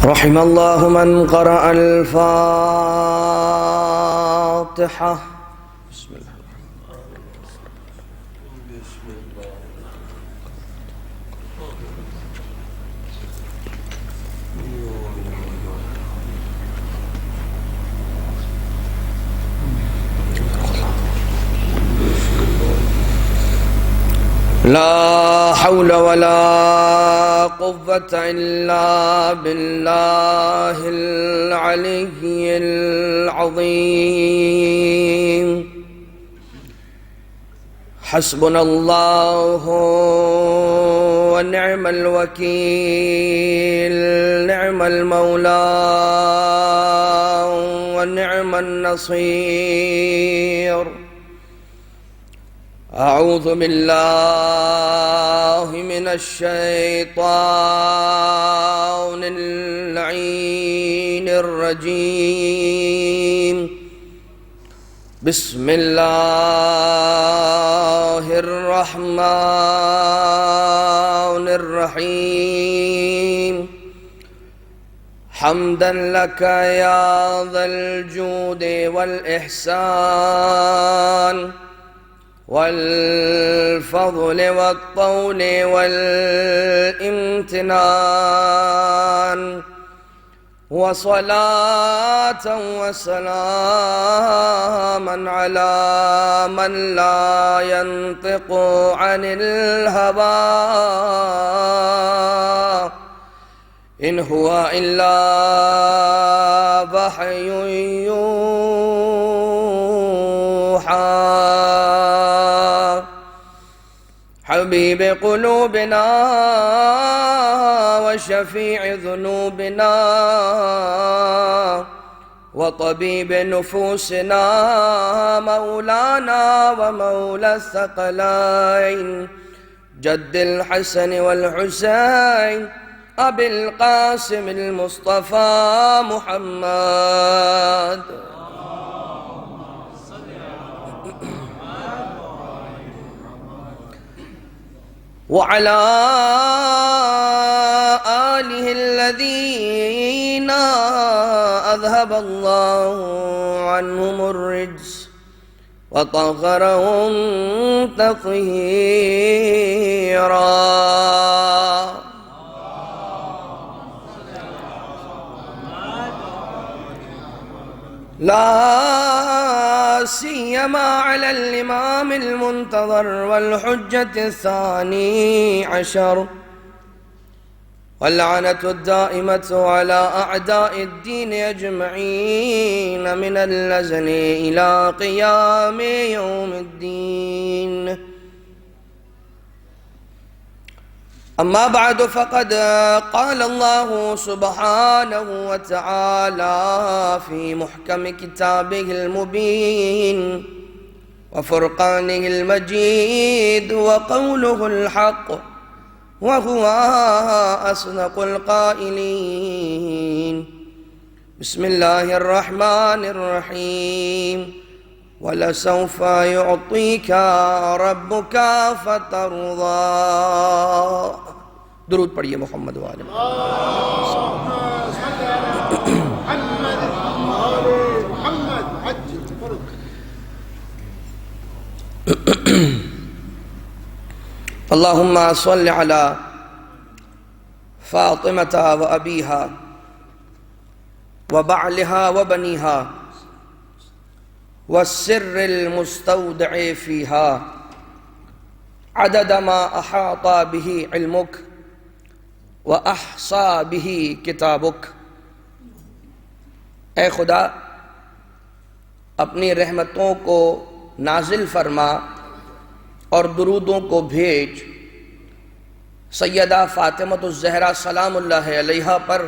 رحم الله من قرأ الفاتحة. بسم الله. لا حول ولا قوة إلا بالله العلي العظيم. حسبنا الله ونعم الوكيل، نعم المولى ونعم النصير. أعوذ بالله من الشيطان اللعين الرجيم. بسم الله الرحمن الرحيم. حمدا لك يا ذا الجود والإحسان والفضل والطول والامتنان، وصلاة وسلاما على من لا ينطق عن الهوى إن هو إلا وحي يوحى. حبيب قلوبنا وشفيع ذنوبنا وطبيب نفوسنا، مولانا ومولى الثقلين جد الحسن والحسين أبي القاسم المصطفى محمد. وعلى آله الذين أذهب الله عنهم الرجس وطهرهم تطهيرا. لا سيما على الإمام المنتظر والحجة الثاني عشر، واللعنة الدائمة على أعداء الدين أجمعين من اللزن إلى قيام يوم الدين. أما بعد، فقد قال الله سبحانه وتعالى في محكم كتابه المبين وفرقانه المجيد وقوله الحق وهو أصدق القائلين. بسم الله الرحمن الرحيم. ولسوف يعطيك ربك فترضى. درود پڑھیے محمد والے اللهم صل على فاطمة وأبيها وبعلها وبنيها والسر المستودع فيها عدد ما أحاط به علمك وأحصى به كتابك. اے خدا، اپنی رحمتوں کو نازل فرما اور درودوں کو بھیج سیدہ فاطمہ الزہرا سلام اللہ علیہا پر،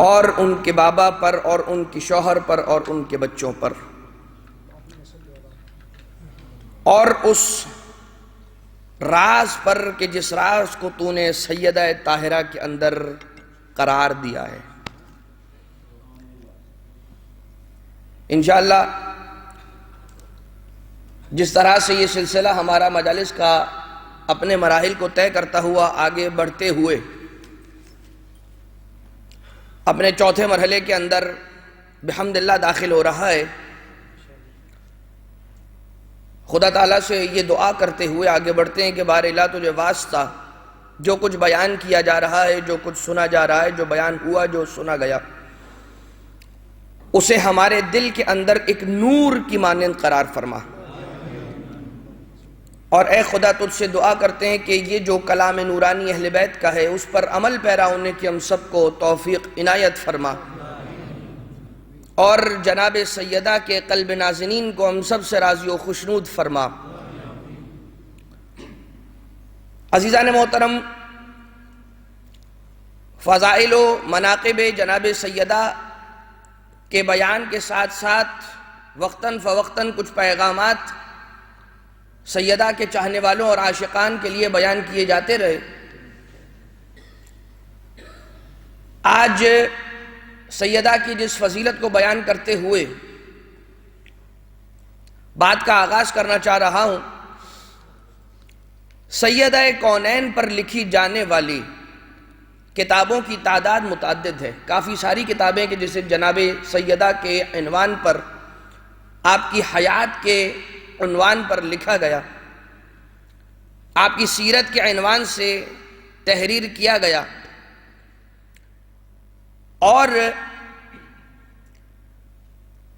اور ان کے بابا پر اور ان کی شوہر پر اور ان کے بچوں پر، اور اس راز پر کہ جس راز کو تو نے سیدہ طاہرہ کے اندر قرار دیا ہے. انشاءاللہ جس طرح سے یہ سلسلہ ہمارا مجالس کا اپنے مراحل کو طے کرتا ہوا آگے بڑھتے ہوئے اپنے چوتھے مرحلے کے اندر بحمد اللہ داخل ہو رہا ہے۔ خدا تعالیٰ سے یہ دعا کرتے ہوئے آگے بڑھتے ہیں کہ بار الہ تجھے واسطہ، جو کچھ بیان کیا جا رہا ہے، جو کچھ سنا جا رہا ہے، جو بیان ہوا، جو سنا گیا، اسے ہمارے دل کے اندر ایک نور کی مانند قرار فرما۔ اور اے خدا تجھ سے دعا کرتے ہیں کہ یہ جو کلام نورانی اہل بیت کا ہے اس پر عمل پیرا ہونے کی ہم سب کو توفیق عنایت فرما، اور جناب سیدہ کے قلب ناظرین کو ہم سب سے راضی و خوشنود فرما۔ عزیزان محترم، فضائل و مناقب جناب سیدہ کے بیان کے ساتھ ساتھ وقتاً فوقتاً کچھ پیغامات سیدہ کے چاہنے والوں اور عاشقان کے لیے بیان کیے جاتے رہے۔ آج سیدہ کی جس فضیلت کو بیان کرتے ہوئے بات کا آغاز کرنا چاہ رہا ہوں، سیدہ کونین پر لکھی جانے والی کتابوں کی تعداد متعدد ہے، کافی ساری کتابیں کہ جسے جناب سیدہ کے عنوان پر، آپ کی حیات کے عنوان پر لکھا گیا، آپ کی سیرت کے عنوان سے تحریر کیا گیا، اور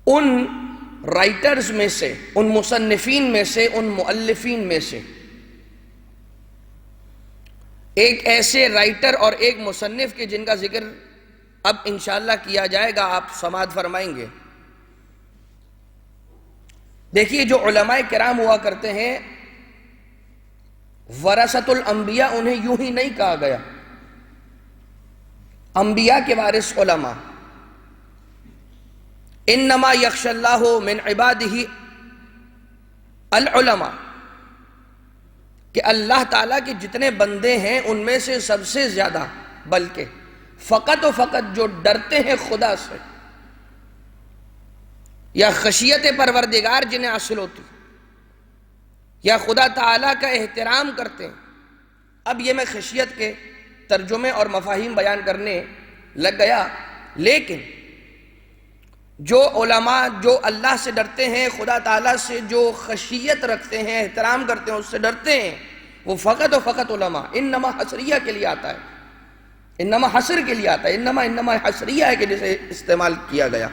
ان رائٹرز میں سے، ان مصنفین میں سے، ان مؤلفین میں سے ایک ایسے رائٹر اور ایک مصنف کے جن کا ذکر اب انشاءاللہ کیا جائے گا، آپ سماعت فرمائیں گے۔ دیکھیے، جو علماء کرام ہوا کرتے ہیں ورثۃ الانبیاء، انہیں یوں ہی نہیں کہا گیا، انبیاء کے وارث علماء۔ انما یخشی اللہ من عبادہ العلماء، کہ اللہ تعالیٰ کے جتنے بندے ہیں ان میں سے سب سے زیادہ، بلکہ فقط و فقط جو ڈرتے ہیں خدا سے، یا خشیت پروردگار جنہیں حاصل ہوتی، یا خدا تعالیٰ کا احترام کرتے ہیں۔ اب یہ میں خشیت کے ترجمے اور مفاہیم بیان کرنے لگ گیا، لیکن جو علماء جو اللہ سے ڈرتے ہیں، خدا تعالیٰ سے جو خشیت رکھتے ہیں، احترام کرتے ہیں، اس سے ڈرتے ہیں، وہ فقط و فقط علماء۔ انما حصریہ کے لیے آتا ہے، انما حصر کے لیے آتا ہے، انما حصریہ ہے کہ جسے استعمال کیا گیا۔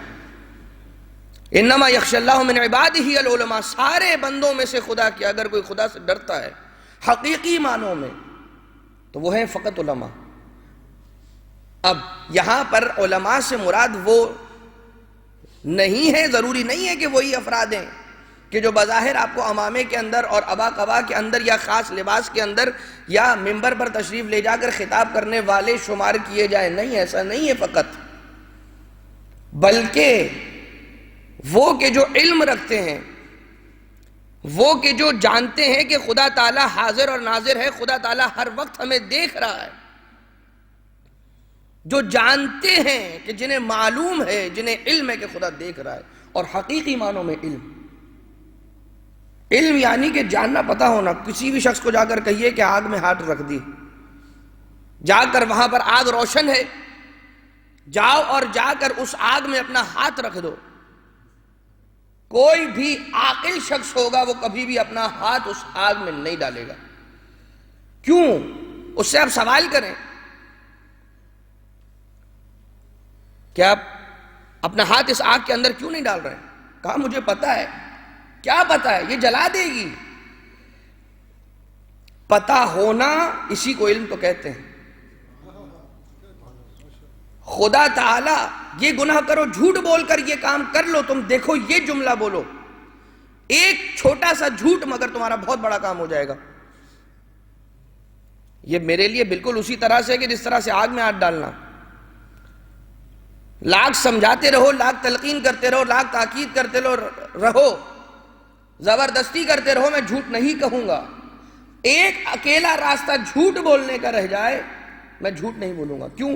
انما یخشی اللہ من عبادہ العلماء، سارے بندوں میں سے خدا کی اگر کوئی خدا سے ڈرتا ہے حقیقی معنوں میں تو وہ ہیں فقط علماء۔ اب یہاں پر علماء سے مراد وہ نہیں ہے، ضروری نہیں ہے کہ وہی افراد ہیں کہ جو بظاہر آپ کو امامے کے اندر اور ابا قبا کے اندر یا خاص لباس کے اندر یا منبر پر تشریف لے جا کر خطاب کرنے والے شمار کیے جائیں، نہیں، ایسا نہیں ہے فقط، بلکہ وہ کہ جو علم رکھتے ہیں، وہ کہ جو جانتے ہیں کہ خدا تعالیٰ حاضر اور ناظر ہے، خدا تعالیٰ ہر وقت ہمیں دیکھ رہا ہے، جو جانتے ہیں کہ جنہیں معلوم ہے، جنہیں علم ہے کہ خدا دیکھ رہا ہے، اور حقیقی معنوں میں علم یعنی کہ جاننا، پتہ ہونا۔ کسی بھی شخص کو جا کر کہیے کہ آگ میں ہاتھ رکھ دی، جا کر وہاں پر آگ روشن ہے، جاؤ اور جا کر اس آگ میں اپنا ہاتھ رکھ دو، کوئی بھی عاقل شخص ہوگا وہ کبھی بھی اپنا ہاتھ اس آگ میں نہیں ڈالے گا۔ کیوں؟ اس سے آپ سوال کریں کہ آپ اپنا ہاتھ اس آگ کے اندر کیوں نہیں ڈال رہے ہیں؟ کہا مجھے پتہ ہے۔ کیا پتہ ہے؟ یہ جلا دے گی۔ پتہ ہونا اسی کو علم تو کہتے ہیں۔ خدا تعالیٰ یہ گناہ کرو، جھوٹ بول کر یہ کام کر لو، تم دیکھو یہ جملہ بولو، ایک چھوٹا سا جھوٹ مگر تمہارا بہت بڑا کام ہو جائے گا۔ یہ میرے لیے بالکل اسی طرح سے کہ جس طرح سے آگ میں ہاتھ ڈالنا۔ لاکھ سمجھاتے رہو، لاکھ تلقین کرتے رہو، لاکھ تاکید کرتے رہو، زبردستی کرتے رہو، میں جھوٹ نہیں کہوں گا، ایک اکیلا راستہ جھوٹ بولنے کا رہ جائے، میں جھوٹ نہیں بولوں گا۔ کیوں؟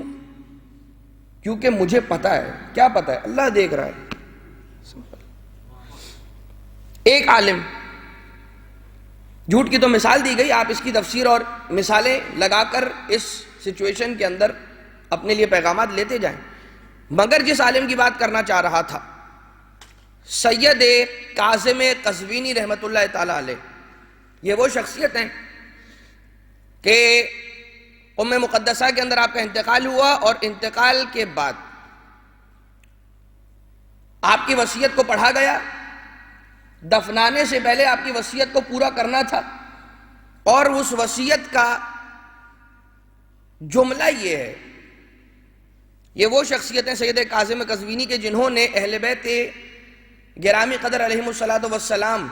کیونکہ مجھے پتہ ہے۔ کیا پتہ ہے؟ اللہ دیکھ رہا ہے۔ ایک عالم جھوٹ کی تو مثال دی گئی، آپ اس کی تفسیر اور مثالیں لگا کر اس سچویشن کے اندر اپنے لیے پیغامات لیتے جائیں۔ مگر جس عالم کی بات کرنا چاہ رہا تھا، سید کاظم قزوینی رحمۃ اللہ تعالی علیہ، یہ وہ شخصیت ہیں کہ ام مقدسہ کے اندر آپ کا انتقال ہوا، اور انتقال کے بعد آپ کی وصیت کو پڑھا گیا، دفنانے سے پہلے آپ کی وصیت کو پورا کرنا تھا، اور اس وصیت کا جملہ یہ ہے، یہ وہ شخصیتیں سید کاظم قزوینی کے جنہوں نے اہل بیت گرامی قدر علیہم السلام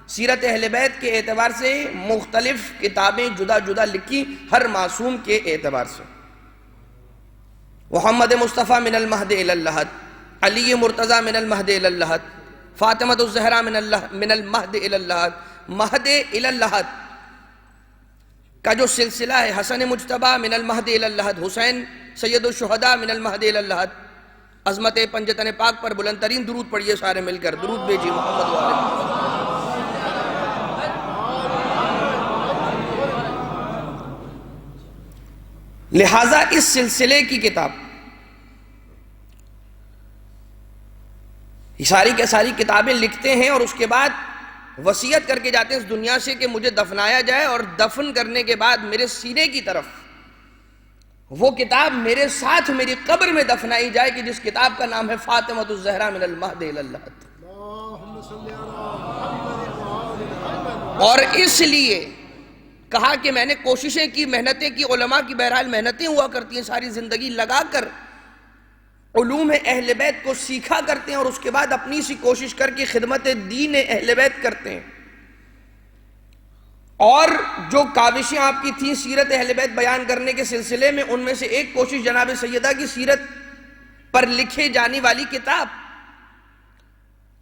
سیرت اہل بیت کے اعتبار سے مختلف کتابیں جدا جدا لکھی، ہر معصوم کے اعتبار سے۔ محمد مصطفیٰ من المہد الی اللحد، علی مرتضی من المہد الی اللحد، فاطمہ الزہرا من المہد الی اللحد، مہد الی اللحد کا جو سلسلہ ہے، حسن مجتبی من المہد الی اللحد، حسین سید الشہداء من المہد الی اللحد، عظمت پنجتن پاک پر بلند ترین درود پڑھیے سارے مل کر، درود بھیجیے محمد و آل محمد۔ لہٰذا اس سلسلے کی کتاب، ساری کے ساری کتابیں لکھتے ہیں، اور اس کے بعد وصیت کر کے جاتے ہیں اس دنیا سے کہ مجھے دفنایا جائے، اور دفن کرنے کے بعد میرے سینے کی طرف وہ کتاب میرے ساتھ میری قبر میں دفنائی جائے، کہ جس کتاب کا نام ہے فاطمہ الزہرا من المہد الی اللحد۔ اور اس لیے کہا کہ میں نے کوششیں کی، محنتیں کی، علماء کی بہرحال محنتیں ہوا کرتی ہیں، ساری زندگی لگا کر علوم اہل بیت کو سیکھا کرتے ہیں، اور اس کے بعد اپنی سی کوشش کر کے خدمت دین اہل بیت کرتے ہیں۔ اور جو کاوشیں آپ کی تھیں سیرت اہل بیت بیان کرنے کے سلسلے میں، ان میں سے ایک کوشش جناب سیدہ کی سیرت پر لکھے جانے والی کتاب،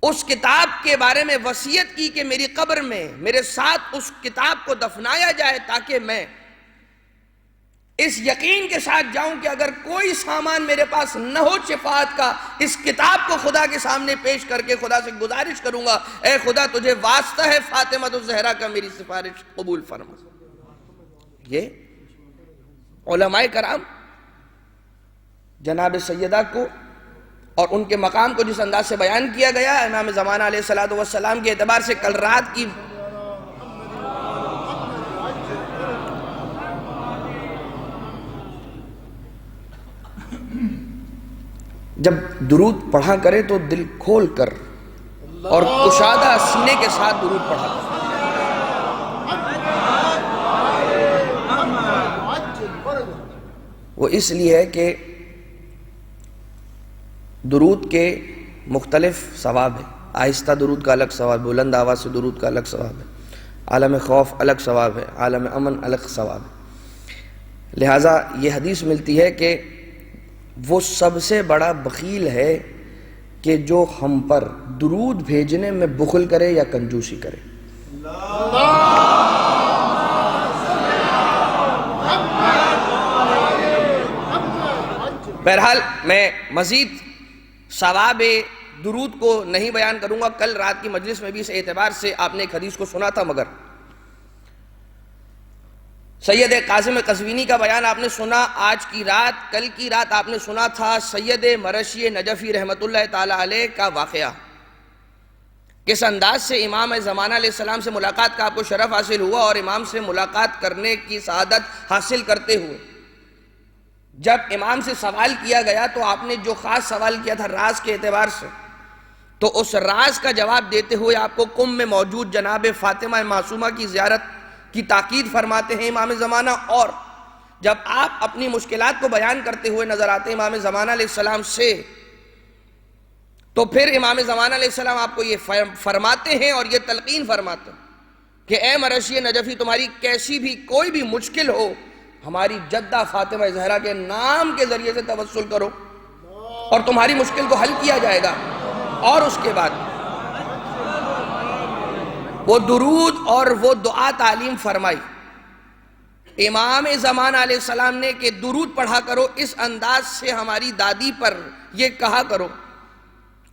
اس کتاب کے بارے میں وصیت کی کہ میری قبر میں میرے ساتھ اس کتاب کو دفنایا جائے، تاکہ میں اس یقین کے ساتھ جاؤں کہ اگر کوئی سامان میرے پاس نہ ہو شفاعت کا، اس کتاب کو خدا کے سامنے پیش کر کے خدا سے گزارش کروں گا، اے خدا تجھے واسطہ ہے فاطمہ الزہرا کا، میری سفارش قبول فرما۔ یہ علماء کرام جناب سیدہ کو اور ان کے مقام کو جس انداز سے بیان کیا گیا امام زمانہ علیہ السلام کے اعتبار سے، کل رات کی جب درود پڑھا کرے تو دل کھول کر اور کشادہ سینے کے ساتھ درود پڑھا کرے۔ وہ اس لیے ہے کہ درود کے مختلف ثواب ہیں، آہستہ درود کا الگ ثواب ہے، بلند آواز سے درود کا الگ ثواب ہے، عالم خوف الگ ثواب ہے، عالم امن الگ ثواب ہے۔ لہٰذا یہ حدیث ملتی ہے کہ وہ سب سے بڑا بخیل ہے کہ جو ہم پر درود بھیجنے میں بخل کرے یا کنجوسی کرے۔ بہرحال میں مزید ثواب درود کو نہیں بیان کروں گا، کل رات کی مجلس میں بھی اس اعتبار سے آپ نے ایک حدیث کو سنا تھا، مگر سید کاظم قزوینی کا بیان آپ نے سنا آج کی رات، کل کی رات آپ نے سنا تھا سید مرشی نجفی رحمۃ اللہ تعالی علیہ کا واقعہ، کس انداز سے امام زمانہ علیہ السلام سے ملاقات کا آپ کو شرف حاصل ہوا، اور امام سے ملاقات کرنے کی سعادت حاصل کرتے ہوئے جب امام سے سوال کیا گیا تو آپ نے جو خاص سوال کیا تھا راز کے اعتبار سے، تو اس راز کا جواب دیتے ہوئے آپ کو قم میں موجود جناب فاطمہ معصومہ کی زیارت کی تاکید فرماتے ہیں امام زمانہ، اور جب آپ اپنی مشکلات کو بیان کرتے ہوئے نظر آتے ہیں امام زمانہ علیہ السلام سے، تو پھر امام زمانہ علیہ السلام آپ کو یہ فرماتے ہیں اور یہ تلقین فرماتے ہیں کہ اے مرشی نجفی، تمہاری کیسی بھی کوئی بھی مشکل ہو، ہماری جدہ فاطمہ زہرا کے نام کے ذریعے سے توسل کرو اور تمہاری مشکل کو حل کیا جائے گا۔ اور اس کے بعد وہ درود اور وہ دعا تعلیم فرمائی امام زمانہ علیہ السلام نے کہ درود پڑھا کرو اس انداز سے ہماری دادی پر، یہ کہا کرو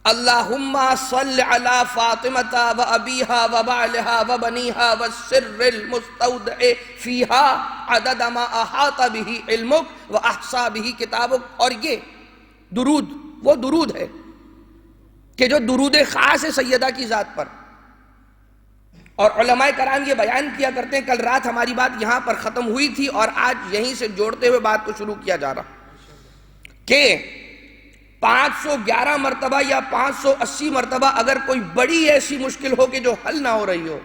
اللہم صل علی فاطمۃ و ابیہا و بعلہا و بنیہا والسر المستودع فیہا عدد ما احاط بہ علمک و احصا بہ کتابک. اور یہ درود وہ درود ہے کہ جو درود خاص ہے سیدہ کی ذات پر. اور علماء کرام یہ بیان کیا کرتے ہیں، کل رات ہماری بات یہاں پر ختم ہوئی تھی اور آج یہیں سے جوڑتے ہوئے بات کو شروع کیا جا رہا کہ 511 مرتبہ یا 580 مرتبہ اگر کوئی بڑی ایسی مشکل ہو کہ جو حل نہ ہو رہی ہو،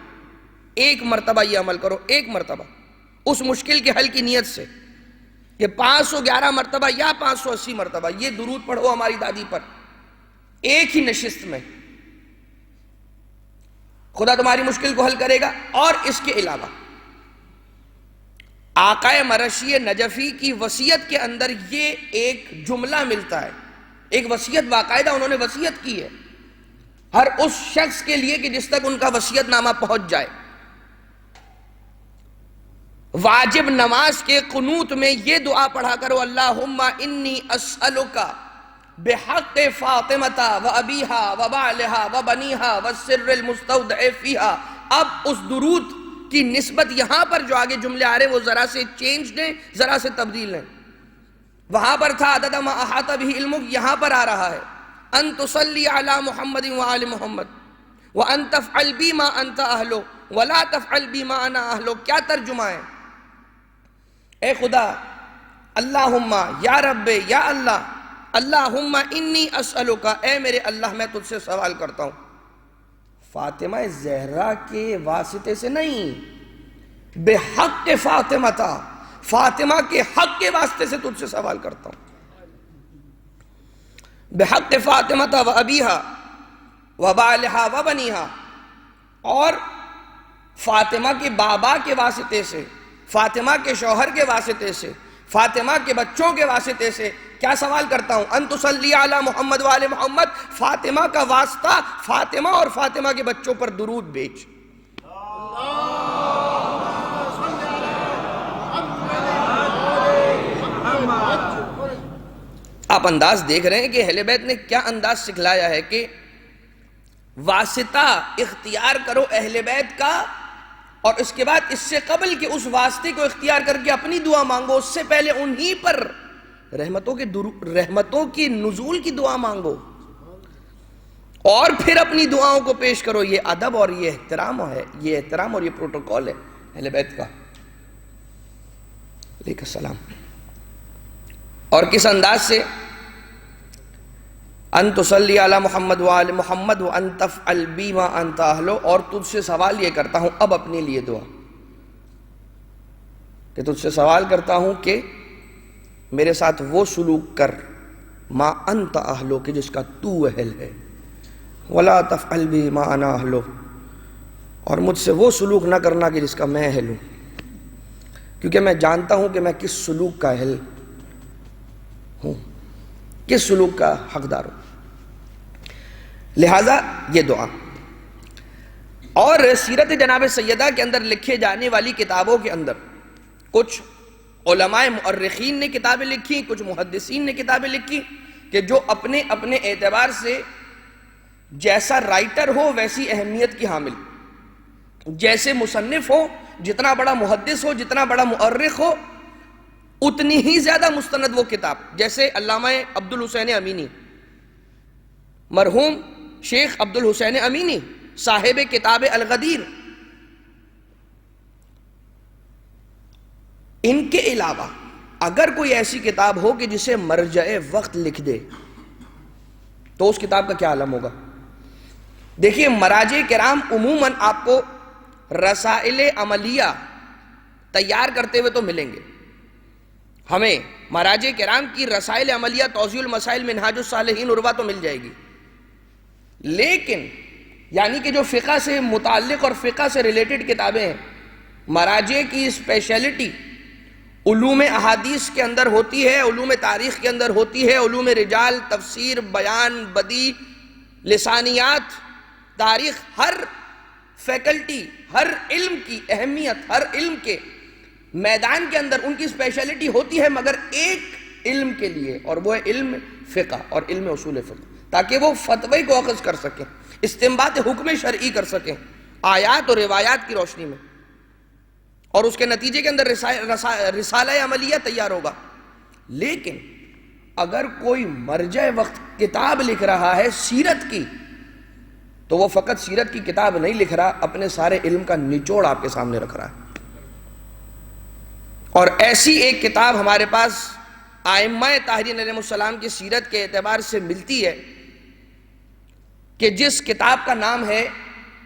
ایک مرتبہ یہ عمل کرو، ایک مرتبہ اس مشکل کے حل کی نیت سے کہ 511 مرتبہ یا 580 مرتبہ یہ درود پڑھو ہماری دادی پر ایک ہی نشست میں، خدا تمہاری مشکل کو حل کرے گا. اور اس کے علاوہ آقا مرشی نجفی کی وصیت کے اندر یہ ایک جملہ ملتا ہے، ایک وصیت باقاعدہ انہوں نے وصیت کی ہے ہر اس شخص کے لیے کہ جس تک ان کا وصیت نامہ پہنچ جائے. واجب نماز کے قنوت میں یہ دعا پڑھا کرو، اللہم انی اسألک بحق فاطمۃ و ابیہا و بعلہا و بنیہا والسر المستودع فیہا. اب اس درود کی نسبت یہاں پر جو آگے جملے آ رہے ہیں وہ ذرا سے چینج دیں، ذرا سے تبدیل ہیں. وہاں پر تھا عدد ما احاط بہ علمک، یہاں پر آ رہا ہے ان تصلی علی محمد و آل محمد وان تفعل بی ما انت اہلو ولا تفعل بی ما انا اہلو. کیا ترجمہ ہے؟ اے خدا، اللہم یا رب یا اللہ، اللہم انی اسألک، اے میرے اللہ میں تجھ سے سوال کرتا ہوں فاطمہ زہرا کے واسطے سے نہیں، بحق فاطمہ، فاطمہ کے حق کے واسطے سے تجھ سے سوال کرتا ہوں. بحق فاطمہ و ابیہا و بعلہا و بنیہا، اور فاطمہ کے بابا کے واسطے سے، فاطمہ کے شوہر کے واسطے سے، فاطمہ کے بچوں کے واسطے سے کیا سوال کرتا ہوں؟ ان تصلی علی محمد و آل محمد، فاطمہ کا واسطہ فاطمہ اور فاطمہ کے بچوں پر درود بھیج. آپ انداز دیکھ رہے ہیں کہ اہل بیت نے کیا انداز سکھلایا ہے کہ واسطہ اختیار کرو اہل بیت کا، اور اس کے بعد اس سے قبل کہ اس واسطے کو اختیار کر کے اپنی دعا مانگو، اس سے پہلے انہی پر رحمتوں کی نزول کی دعا مانگو اور پھر اپنی دعاؤں کو پیش کرو. یہ ادب اور یہ احترام ہے، یہ احترام اور یہ پروٹوکول ہے اہل بیت کا. علیہ السلام. اور کس انداز سے؟ ان تصلی علی محمد و آل محمد وان تفعل بی ما انت اہلو. اور تجھ سے سوال یہ کرتا ہوں اب اپنے لیے دعا، کہ تجھ سے سوال کرتا ہوں کہ میرے ساتھ وہ سلوک کر ما انت اہلو کہ جس کا تو اہل ہے، ولا تفعل بی ما انا اہلو، اور مجھ سے وہ سلوک نہ کرنا کہ جس کا میں اہل ہوں، کیونکہ میں جانتا ہوں کہ میں کس سلوک کا اہل ہوں، کس سلوک کا حقدار ہوں. لہذا یہ دعا. اور سیرت جناب سیدہ کے اندر لکھے جانے والی کتابوں کے اندر کچھ علماء مؤرخین نے کتابیں لکھی، کچھ محدثین نے کتابیں لکھی کہ جو اپنے اپنے اعتبار سے جیسا رائٹر ہو ویسی اہمیت کی حامل، جیسے مصنف ہو، جتنا بڑا محدث ہو، جتنا بڑا مؤرخ ہو، اتنی ہی زیادہ مستند وہ کتاب. جیسے علامہ عبد الحسین امینی، مرحوم شیخ عبد الحسین امینی صاحب کتاب الغدیر، ان کے علاوہ اگر کوئی ایسی کتاب ہو کہ جسے مرجع وقت لکھ دے تو اس کتاب کا کیا عالم ہوگا. دیکھیے مراجع کرام عموماً آپ کو رسائل عملیہ تیار کرتے ہوئے تو ملیں گے. ہمیں مراجع کرام کی رسائل عملیہ توضیح المسائل منہاج الصالحین عروہ تو مل جائے گی، لیکن یعنی کہ جو فقہ سے متعلق اور فقہ سے ریلیٹڈ کتابیں ہیں، مراجع کی اسپیشلٹی علوم احادیث کے اندر ہوتی ہے، علوم تاریخ کے اندر ہوتی ہے، علوم رجال، تفسیر، بیان، بدیع، لسانیات، تاریخ. ہر فیکلٹی، ہر علم کی اہمیت، ہر علم کے میدان کے اندر ان کی اسپیشلٹی ہوتی ہے، مگر ایک علم کے لیے، اور وہ ہے علم فقہ اور علم اصول فقہ. تاکہ وہ فتوے کو اخذ کر سکیں، استنباط حکم شرعی کر سکیں آیات اور روایات کی روشنی میں، اور اس کے نتیجے کے اندر رسالہ عملیہ تیار ہوگا۔ لیکن اگر کوئی مرجع وقت کتاب لکھ رہا ہے سیرت کی، تو وہ فقط سیرت کی کتاب نہیں لکھ رہا، اپنے سارے علم کا نچوڑ آپ کے سامنے رکھ رہا ہے۔ اور ایسی ایک کتاب ہمارے پاس ائمہ طاہرین علیہ السلام کی سیرت کے اعتبار سے ملتی ہے کہ جس کتاب کا نام ہے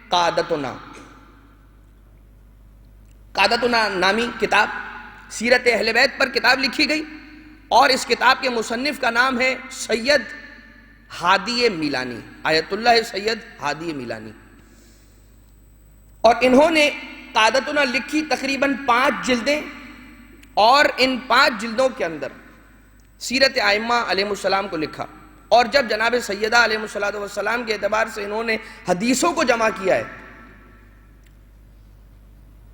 قعدتنا۔ قعدتنا نامی کتاب سیرت اہل بیت پر کتاب لکھی گئی، اور اس کتاب کے مصنف کا نام ہے سید ہادی میلانی، آیت اللہ سید ہادی میلانی۔ اور انہوں نے قعدتنا لکھی تقریباً 5 جلدیں، اور ان 5 جلدوں کے اندر سیرت ائمہ علیہ السلام کو لکھا۔ اور جب جناب سیدہ علیہ السلام کے اعتبار سے انہوں نے حدیثوں کو جمع کیا ہے،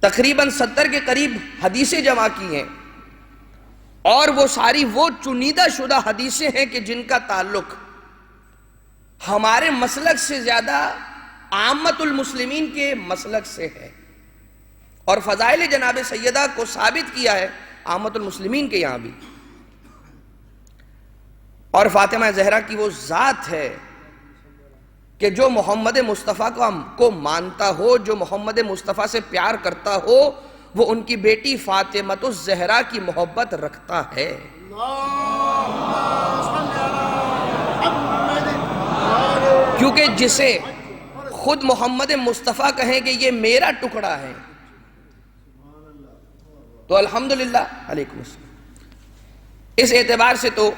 تقریباً 70 کے قریب حدیثیں جمع کی ہیں، اور وہ ساری وہ چنیدہ شدہ حدیثیں ہیں کہ جن کا تعلق ہمارے مسلک سے زیادہ عامت المسلمین کے مسلک سے ہے، اور فضائل جناب سیدہ کو ثابت کیا ہے عامت المسلمین کے یہاں بھی۔ اور فاطمہ زہرا کی وہ ذات ہے کہ جو محمد مصطفیٰ کو مانتا ہو، جو محمد مصطفیٰ سے پیار کرتا ہو، وہ ان کی بیٹی فاطمۃ الزہرا کی محبت رکھتا ہے۔ کیونکہ جسے خود محمد مصطفیٰ کہیں کہ یہ میرا ٹکڑا ہے، تو الحمدللہ علیکم السلام، اس اعتبار سے تو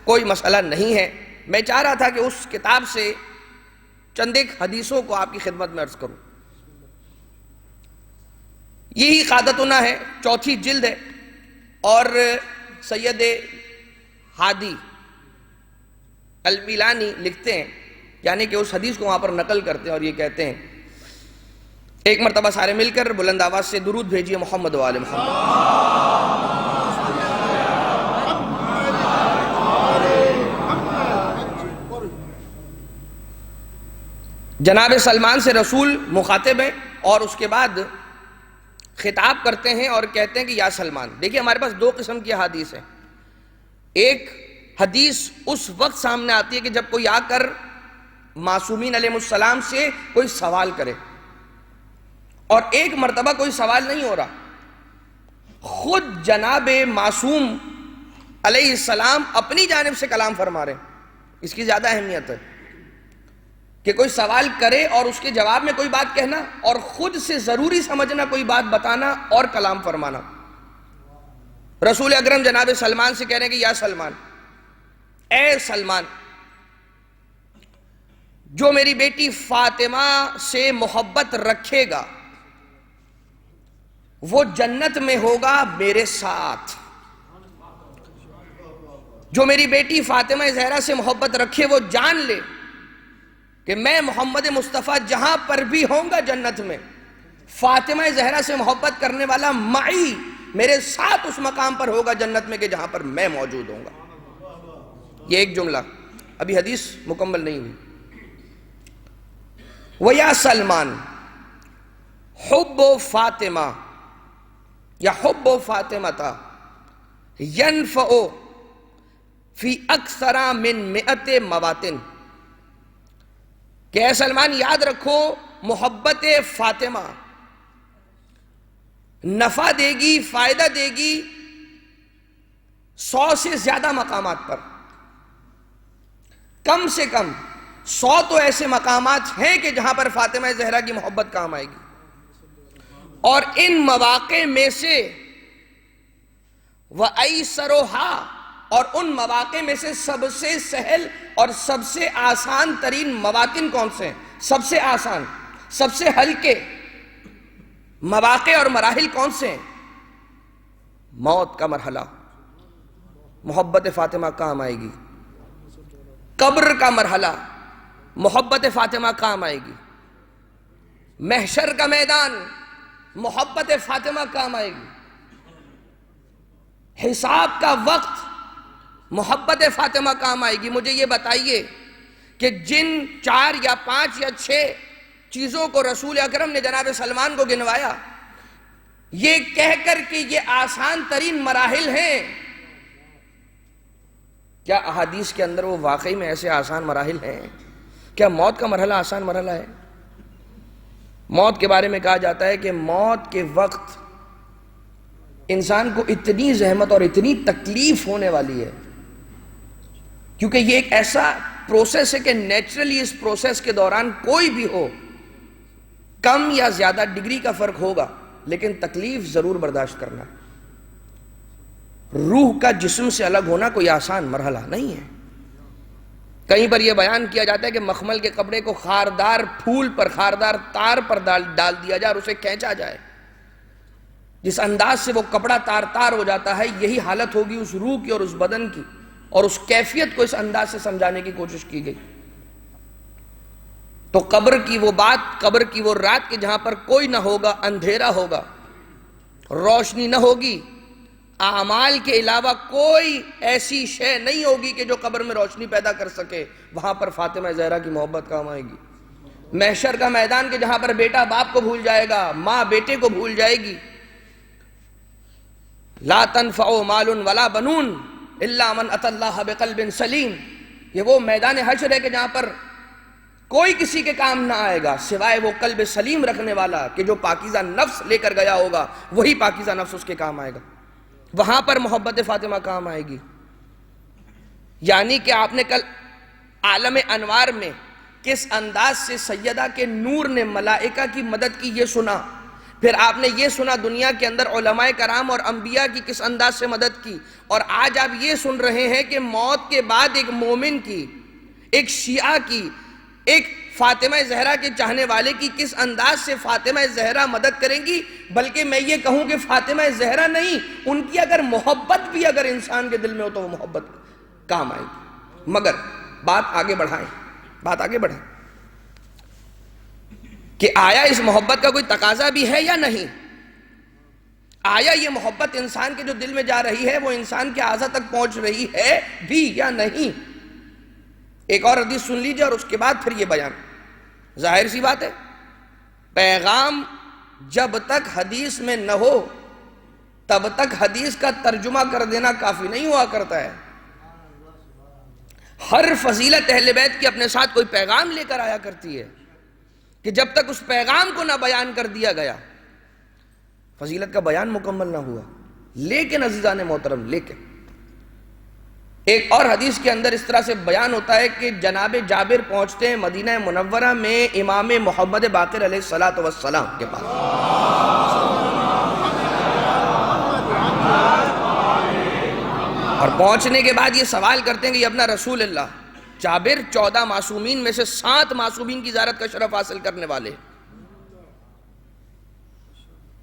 کوئی مسئلہ نہیں ہے۔ میں چاہ رہا تھا کہ اس کتاب سے چند ایک حدیثوں کو آپ کی خدمت میں عرض کروں۔ یہی قعدتنا ہے، 4 جلد ہے، اور سید ہادی المیلانی لکھتے ہیں، یعنی کہ اس حدیث کو وہاں پر نقل کرتے ہیں، اور یہ کہتے ہیں، ایک مرتبہ سارے مل کر بلند آواز سے درود بھیجیے محمد و آل محمد۔ جناب سلمان سے رسول مخاطب ہیں، اور اس کے بعد خطاب کرتے ہیں اور کہتے ہیں کہ یا سلمان۔ دیکھیں ہمارے پاس 2 قسم کی حدیث ہیں۔ ایک حدیث اس وقت سامنے آتی ہے کہ جب کوئی آ کر معصومین علیہ السلام سے کوئی سوال کرے، اور ایک مرتبہ کوئی سوال نہیں ہو رہا، خود جناب معصوم علیہ السلام اپنی جانب سے کلام فرما رہے ہیں۔ اس کی زیادہ اہمیت ہے کہ کوئی سوال کرے اور اس کے جواب میں کوئی بات کہنا، اور خود سے ضروری سمجھنا کوئی بات بتانا اور کلام فرمانا۔ رسول اکرم جناب سلمان سے کہہ رہے ہیں کہ یا سلمان، اے سلمان، جو میری بیٹی فاطمہ سے محبت رکھے گا وہ جنت میں ہوگا میرے ساتھ۔ جو میری بیٹی فاطمہ زہرا سے محبت رکھے وہ جان لے کہ میں محمد مصطفیٰ جہاں پر بھی ہوں گا جنت میں، فاطمہ زہرا سے محبت کرنے والا معی میرے ساتھ اس مقام پر ہوگا جنت میں کہ جہاں پر میں موجود ہوں گا۔ یہ ایک جملہ، ابھی حدیث مکمل نہیں ہوئی۔ وَيَا سلمان حب فاطمہ یا حب فاطمہ ينفع فی اکثر من 100 مواطن، کہ اے سلمان یاد رکھو محبت فاطمہ نفع دے گی، فائدہ دے گی 100 سے زیادہ مقامات پر۔ کم سے کم 100 تو ایسے مقامات ہیں کہ جہاں پر فاطمہ زہرا کی محبت کام آئے گی، اور ان مواقع میں سے وَأَيْسَرُهَا، اور ان مواقع میں سے سب سے سہل اور سب سے آسان ترین مواطن کون سے ہیں؟ سب سے آسان، سب سے ہلکے مواقع اور مراحل کون سے ہیں؟ موت کا مرحلہ، محبت فاطمہ کام آئے گی۔ قبر کا مرحلہ، محبت فاطمہ کام آئے گی۔ محشر کا میدان، محبت فاطمہ کام آئے گی۔ حساب کا وقت، محبت فاطمہ کام آئے گی۔ مجھے یہ بتائیے کہ جن 4 یا 5 یا 6 چیزوں کو رسول اکرم نے جناب سلمان کو گنوایا، یہ کہہ کر کہ یہ آسان ترین مراحل ہیں، کیا احادیث کے اندر وہ واقعی میں ایسے آسان مراحل ہیں؟ کیا موت کا مرحلہ آسان مرحلہ ہے؟ موت کے بارے میں کہا جاتا ہے کہ موت کے وقت انسان کو اتنی زحمت اور اتنی تکلیف ہونے والی ہے، کیونکہ یہ ایک ایسا پروسیس ہے کہ نیچرلی اس پروسیس کے دوران کوئی بھی ہو، کم یا زیادہ ڈگری کا فرق ہوگا، لیکن تکلیف ضرور برداشت کرنا۔ روح کا جسم سے الگ ہونا کوئی آسان مرحلہ نہیں ہے۔ کہیں پر یہ بیان کیا جاتا ہے کہ مخمل کے کپڑے کو خاردار پھول پر، خاردار تار پر ڈال دیا جائے اور اسے کھینچا جائے، جس انداز سے وہ کپڑا تار تار ہو جاتا ہے، یہی حالت ہوگی اس روح کی اور اس بدن کی، اور اس کیفیت کو اس انداز سے سمجھانے کی کوشش کی گئی۔ تو قبر کی وہ بات، قبر کی وہ رات کہ جہاں پر کوئی نہ ہوگا، اندھیرا ہوگا، روشنی نہ ہوگی، اعمال کے علاوہ کوئی ایسی شے نہیں ہوگی کہ جو قبر میں روشنی پیدا کر سکے، وہاں پر فاطمہ زہرا کی محبت کام آئے گی۔ محشر کا میدان کہ جہاں پر بیٹا باپ کو بھول جائے گا، ماں بیٹے کو بھول جائے گی، لا تنفع مال ولا بنون الا من اتى اللہ بقلب سلیم، یہ وہ میدان حشر ہے کہ جہاں پر کوئی کسی کے کام نہ آئے گا سوائے وہ قلب سلیم رکھنے والا، کہ جو پاکیزہ نفس لے کر گیا ہوگا وہی پاکیزہ نفس اس کے کام آئے گا، وہاں پر محبت فاطمہ کام آئے گی۔ یعنی کہ آپ نے کل عالم انوار میں کس انداز سے سیدہ کے نور نے ملائکہ کی مدد کی یہ سنا، پھر آپ نے یہ سنا دنیا کے اندر علماء کرام اور انبیاء کی کس انداز سے مدد کی، اور آج آپ یہ سن رہے ہیں کہ موت کے بعد ایک مومن کی، ایک شیعہ کی، ایک فاطمہ زہرا کے چاہنے والے کی کس انداز سے فاطمہ زہرا مدد کریں گی۔ بلکہ میں یہ کہوں کہ فاطمہ زہرا نہیں، ان کی اگر محبت بھی اگر انسان کے دل میں ہو تو وہ محبت کام آئے گی۔ مگر بات آگے بڑھائیں کہ آیا اس محبت کا کوئی تقاضا بھی ہے یا نہیں؟ آیا یہ محبت انسان کے جو دل میں جا رہی ہے وہ انسان کے اعضاء تک پہنچ رہی ہے بھی یا نہیں؟ ایک اور حدیث سن لیجئے اور اس کے بعد پھر یہ بیان۔ ظاہر سی بات ہے، پیغام جب تک حدیث میں نہ ہو تب تک حدیث کا ترجمہ کر دینا کافی نہیں ہوا کرتا ہے۔ ہر فضیلت اہل بیت کی اپنے ساتھ کوئی پیغام لے کر آیا کرتی ہے کہ جب تک اس پیغام کو نہ بیان کر دیا گیا فضیلت کا بیان مکمل نہ ہوا۔ لیکن عزیزان محترم، لیکن ایک اور حدیث کے اندر اس طرح سے بیان ہوتا ہے کہ جناب جابر پہنچتے ہیں مدینہ منورہ میں امام محمد باقر علیہ السلام کے پاس، اور پہنچنے کے بعد یہ سوال کرتے ہیں کہ ابن رسول اللہ، جابر 14 معصومین میں سے 7 معصومین کی زیارت کا شرف حاصل کرنے والے۔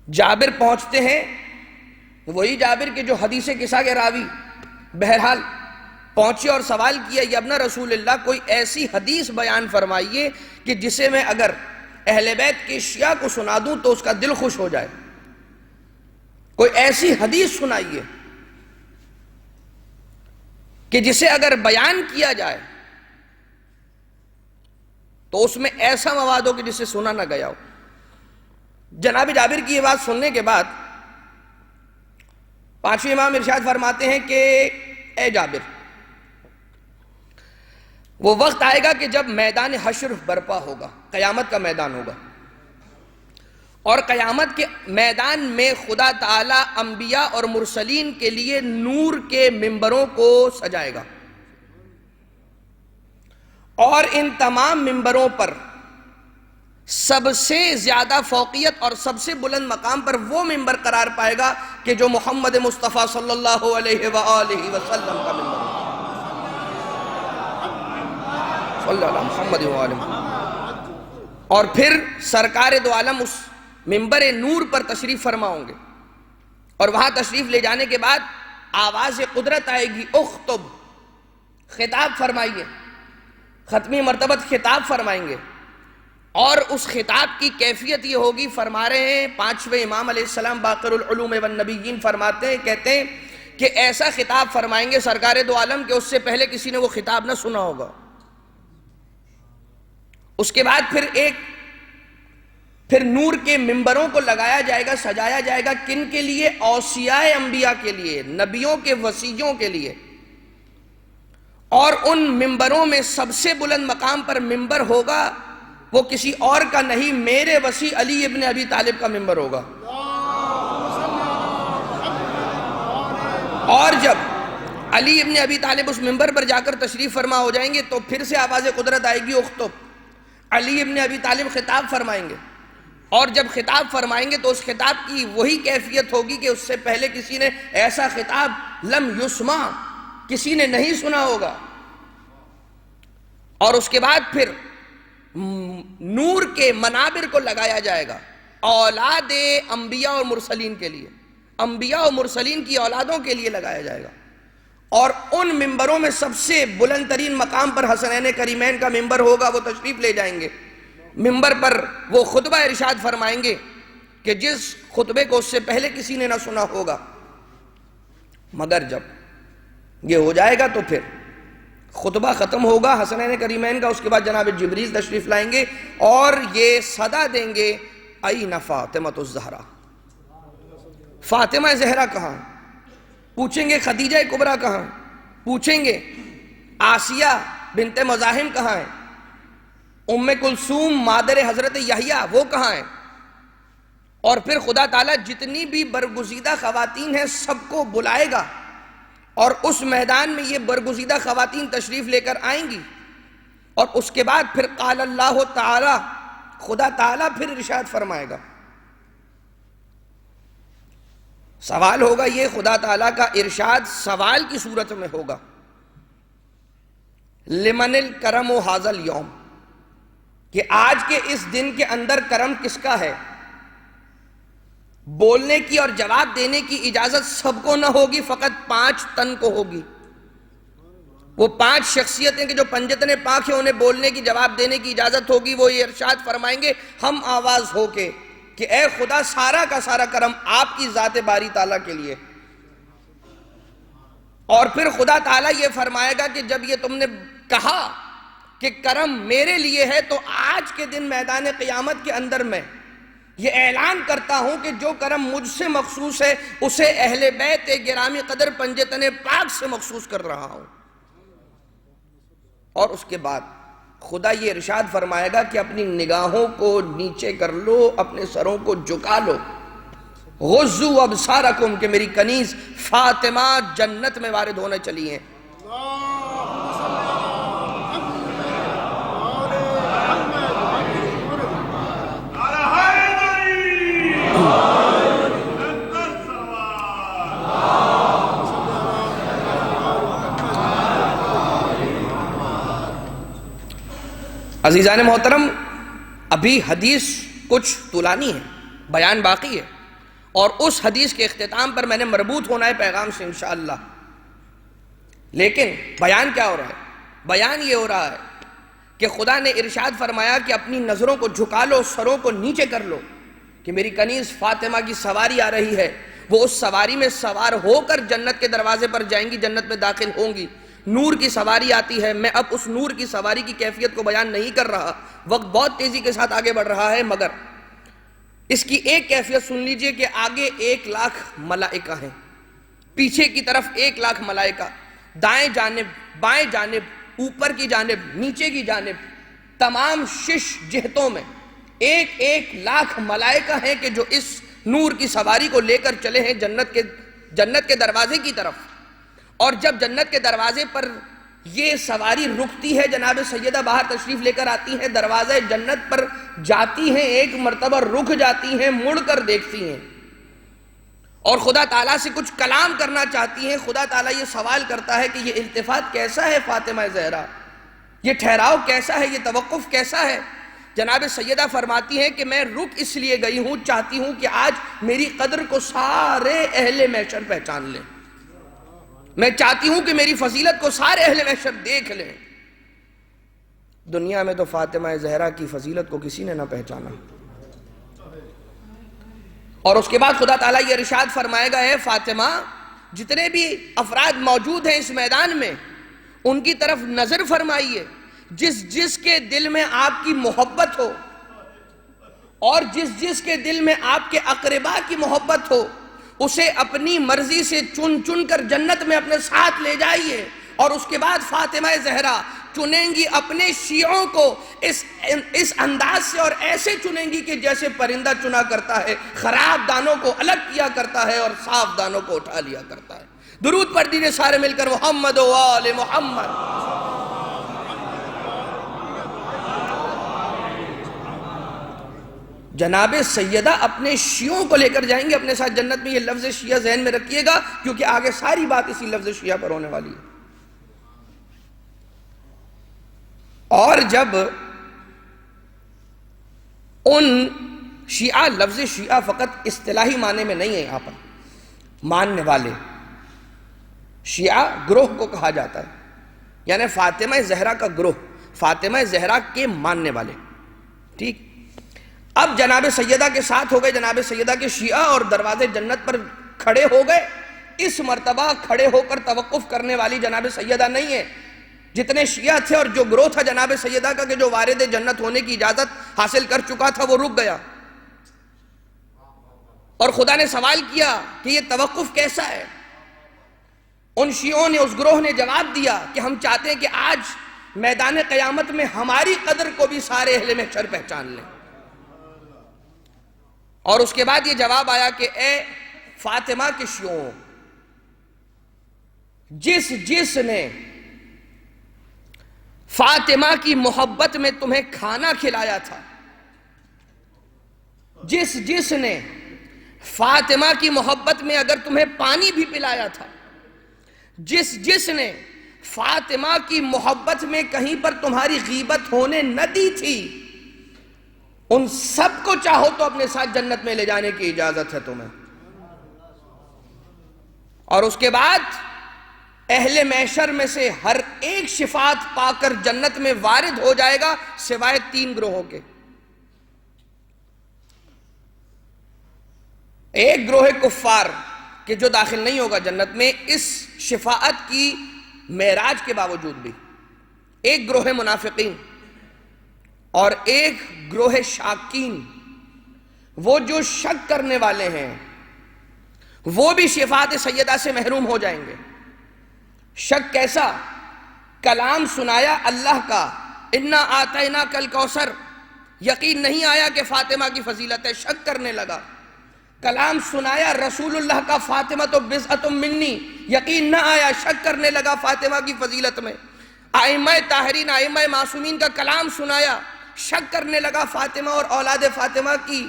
جابر پہنچتے ہیں، وہی جابر کے جو حدیث قصہ کے راوی، بہرحال پہنچے اور سوال کیا یا ابن رسول اللہ کوئی ایسی حدیث بیان فرمائیے کہ جسے میں اگر اہل بیت کے شیعہ کو سنا دوں تو اس کا دل خوش ہو جائے، کوئی ایسی حدیث سنائیے کہ جسے اگر بیان کیا جائے تو اس میں ایسا مواد ہو کہ جسے سنا نہ گیا ہو۔ جناب جابر کی یہ بات سننے کے بعد 5ویں امام ارشاد فرماتے ہیں کہ اے جابر، وہ وقت آئے گا کہ جب میدان حشر برپا ہوگا، قیامت کا میدان ہوگا، اور قیامت کے میدان میں خدا تعالی انبیاء اور مرسلین کے لیے نور کے ممبروں کو سجائے گا، اور ان تمام ممبروں پر سب سے زیادہ فوقیت اور سب سے بلند مقام پر وہ ممبر قرار پائے گا کہ جو محمد مصطفیٰ صلی اللہ علیہ وآلہ وسلم کا ممبر ہے، صلی اللہ علیہ محمد وآلہ محمد۔ اور پھر سرکار دو عالم اس ممبر نور پر تشریف فرما ہوں گے، اور وہاں تشریف لے جانے کے بعد آواز قدرت آئے گی، اخطب، خطاب فرمائیے، ختمی مرتبت خطاب فرمائیں گے، اور اس خطاب کی کیفیت یہ ہوگی، فرما رہے ہیں 5ویں امام علیہ السلام باقر العلوم والنبیین فرماتے ہیں، کہتے ہیں کہ ایسا خطاب فرمائیں گے سرکار دو عالم کہ اس سے پہلے کسی نے وہ خطاب نہ سنا ہوگا۔ اس کے بعد پھر نور کے ممبروں کو لگایا جائے گا، سجایا جائے گا. کن کے لیے؟ اوصیاء انبیاء کے لیے، نبیوں کے وصیوں کے لیے. اور ان ممبروں میں سب سے بلند مقام پر ممبر ہوگا وہ کسی اور کا نہیں، میرے وصی علی ابن ابی طالب کا ممبر ہوگا. اور جب علی ابن ابی طالب اس ممبر پر جا کر تشریف فرما ہو جائیں گے تو پھر سے آواز قدرت آئے گی، اخطب. علی ابن ابی طالب خطاب فرمائیں گے، اور جب خطاب فرمائیں گے تو اس خطاب کی وہی کیفیت ہوگی کہ اس سے پہلے کسی نے ایسا خطاب لم یسمع، کسی نے نہیں سنا ہوگا. اور اس کے بعد پھر نور کے منابر کو لگایا جائے گا اولاد انبیاء اور مرسلین کے لیے، انبیاء اور مرسلین کی اولادوں کے لیے لگایا جائے گا. اور ان ممبروں میں سب سے بلند ترین مقام پر حسنین کریمین کا ممبر ہوگا، وہ تشریف لے جائیں گے. ممبر پر وہ خطبہ ارشاد فرمائیں گے کہ جس خطبے کو اس سے پہلے کسی نے نہ سنا ہوگا. مگر جب یہ ہو جائے گا تو پھر خطبہ ختم ہوگا حسنین کریمین کا، اس کے بعد جناب جبریل تشریف لائیں گے اور یہ صدا دیں گے این فاطمۃ الزہرا، فاطمہ زہرا کہاں؟ پوچھیں گے خدیجہ کبریٰ کہاں؟ پوچھیں گے آسیہ بنت مزاحم کہاں ہیں؟ ام کلثوم مادر حضرت یحییٰ وہ کہاں ہیں؟ اور پھر خدا تعالیٰ جتنی بھی برگزیدہ خواتین ہیں سب کو بلائے گا، اور اس میدان میں یہ برگزیدہ خواتین تشریف لے کر آئیں گی. اور اس کے بعد پھر قال اللہ تعالی، خدا تعالیٰ پھر ارشاد فرمائے گا. سوال ہوگا، یہ خدا تعالیٰ کا ارشاد سوال کی صورت میں ہوگا. لمن الکرم ھذا الیوم، کہ آج کے اس دن کے اندر کرم کس کا ہے؟ بولنے کی اور جواب دینے کی اجازت سب کو نہ ہوگی، فقط 5 تن کو ہوگی. وہ 5 شخصیتیں کہ جو پنجتن پاک ہیں انہیں بولنے کی جواب دینے کی اجازت ہوگی. وہ یہ ارشاد فرمائیں گے ہم آواز ہو کے کہ اے خدا سارا کا سارا کرم آپ کی ذات باری تعالیٰ کے لیے. اور پھر خدا تعالیٰ یہ فرمائے گا کہ جب یہ تم نے کہا کہ کرم میرے لیے ہے تو آج کے دن میدان قیامت کے اندر میں یہ اعلان کرتا ہوں کہ جو کرم مجھ سے مخصوص ہے اسے اہل بیت گرامی قدر پنجتن پاک سے مخصوص کر رہا ہوں. اور اس کے بعد خدا یہ ارشاد فرمائے گا کہ اپنی نگاہوں کو نیچے کر لو، اپنے سروں کو جھکا لو. غضوا ابصارکم، کہ میری کنیز فاطمہ جنت میں وارد ہونے چلی ہیں. عزیزان محترم، ابھی حدیث کچھ طولانی ہے، بیان باقی ہے، اور اس حدیث کے اختتام پر میں نے مربوط ہونا ہے پیغام سے انشاءاللہ. لیکن بیان کیا ہو رہا ہے؟ بیان یہ ہو رہا ہے کہ خدا نے ارشاد فرمایا کہ اپنی نظروں کو جھکا لو، سروں کو نیچے کر لو، کہ میری کنیز فاطمہ کی سواری آ رہی ہے. وہ اس سواری میں سوار ہو کر جنت کے دروازے پر جائیں گی، جنت میں داخل ہوں گی. نور کی سواری آتی ہے. میں اب اس نور کی سواری کی کیفیت کو بیان نہیں کر رہا، وقت بہت تیزی کے ساتھ آگے بڑھ رہا ہے، مگر اس کی ایک کیفیت سن لیجئے کہ آگے 1,00,000 ملائکہ ہیں، پیچھے کی طرف 1,00,000 ملائکہ، دائیں جانب، بائیں جانب، اوپر کی جانب، نیچے کی جانب، تمام 6 جہتوں میں 1,00,000 ملائکہ ہیں کہ جو اس نور کی سواری کو لے کر چلے ہیں جنت کے دروازے کی طرف. اور جب جنت کے دروازے پر یہ سواری رکتی ہے، جناب سیدہ باہر تشریف لے کر آتی ہیں، دروازہ جنت پر جاتی ہیں، ایک مرتبہ رک جاتی ہیں، مڑ کر دیکھتی ہیں اور خدا تعالیٰ سے کچھ کلام کرنا چاہتی ہیں. خدا تعالیٰ یہ سوال کرتا ہے کہ یہ التفات کیسا ہے فاطمہ زہرا، یہ ٹھہراؤ کیسا ہے، یہ توقف کیسا ہے؟ جناب سیدہ فرماتی ہیں کہ میں رک اس لیے گئی ہوں، چاہتی ہوں کہ آج میری قدر کو سارے اہل محشر پہچان لیں. میں چاہتی ہوں کہ میری فضیلت کو سارے اہل محشر دیکھ لیں. دنیا میں تو فاطمہ زہرا کی فضیلت کو کسی نے نہ پہچانا. اور اس کے بعد خدا تعالیٰ یہ ارشاد فرمائے گا، اے فاطمہ جتنے بھی افراد موجود ہیں اس میدان میں ان کی طرف نظر فرمائیے جس جس کے دل میں آپ کی محبت ہو اور جس جس کے دل میں آپ کے اقربا کی محبت ہو، اسے اپنی مرضی سے چن چن کر جنت میں اپنے ساتھ لے جائیے، اور اس کے بعد فاطمہ زہرا چنیں گی اپنے شیعوں کو اس انداز سے، اور ایسے چنیں گی کہ جیسے پرندہ چنا کرتا ہے، خراب دانوں کو الگ کیا کرتا ہے اور صاف دانوں کو اٹھا لیا کرتا ہے۔ درود پڑھ دیجئے سارے مل کر، محمد و آل محمد۔ جناب سیدہ اپنے شیعوں کو لے کر جائیں گے اپنے ساتھ جنت میں، یہ لفظ شیعہ ذہن میں رکھیے گا، کیونکہ آگے ساری بات اسی لفظ شیعہ پر ہونے والی ہے۔ اور جب ان شیعہ، لفظ شیعہ فقط اصطلاحی معنی میں نہیں ہے، یہاں پر ماننے والے، شیعہ گروہ کو کہا جاتا ہے، یعنی فاطمہ زہرا کا گروہ، فاطمہ زہرا کے ماننے والے، ٹھیک۔ اب جناب سیدہ کے ساتھ ہو گئے جناب سیدہ کے شیعہ، اور دروازے جنت پر کھڑے ہو گئے۔ اس مرتبہ کھڑے ہو کر توقف کرنے والی جناب سیدہ نہیں ہے، جتنے شیعہ تھے اور جو گروہ تھا جناب سیدہ کا کہ جو وارد جنت ہونے کی اجازت حاصل کر چکا تھا، وہ رک گیا، اور خدا نے سوال کیا کہ یہ توقف کیسا ہے؟ ان شیعوں نے، اس گروہ نے جواب دیا کہ ہم چاہتے ہیں کہ آج میدان قیامت میں ہماری قدر کو بھی سارے اہل محشر پہچان لیں۔ اور اس کے بعد یہ جواب آیا کہ اے فاطمہ کے شیعوں، جس جس نے فاطمہ کی محبت میں تمہیں کھانا کھلایا تھا، جس جس نے فاطمہ کی محبت میں اگر تمہیں پانی بھی پلایا تھا، جس جس نے فاطمہ کی محبت میں کہیں پر تمہاری غیبت ہونے نہ دی تھی، ان سب کو چاہو تو اپنے ساتھ جنت میں لے جانے کی اجازت ہے تمہیں۔ اور اس کے بعد اہل محشر میں سے ہر ایک شفاعت پا کر جنت میں وارد ہو جائے گا، سوائے 3 گروہوں کے۔ ایک گروہ کفار کہ جو داخل نہیں ہوگا جنت میں اس شفاعت کی معراج کے باوجود بھی، ایک گروہ منافقین، اور ایک گروہ شاکین، وہ جو شک کرنے والے ہیں، وہ بھی شفاعت سیدہ سے محروم ہو جائیں گے۔ شک کیسا؟ کلام سنایا اللہ کا، انا آتیناک الکوثر، یقین نہیں آیا کہ فاطمہ کی فضیلت ہے، شک کرنے لگا۔ کلام سنایا رسول اللہ کا، فاطمہ تو بضعۃ منی، یقین نہ آیا، شک کرنے لگا فاطمہ کی فضیلت میں۔ ائمہ طاہرین، ائمہ معصومین کا کلام سنایا، شک کرنے لگا فاطمہ اور اولاد فاطمہ کی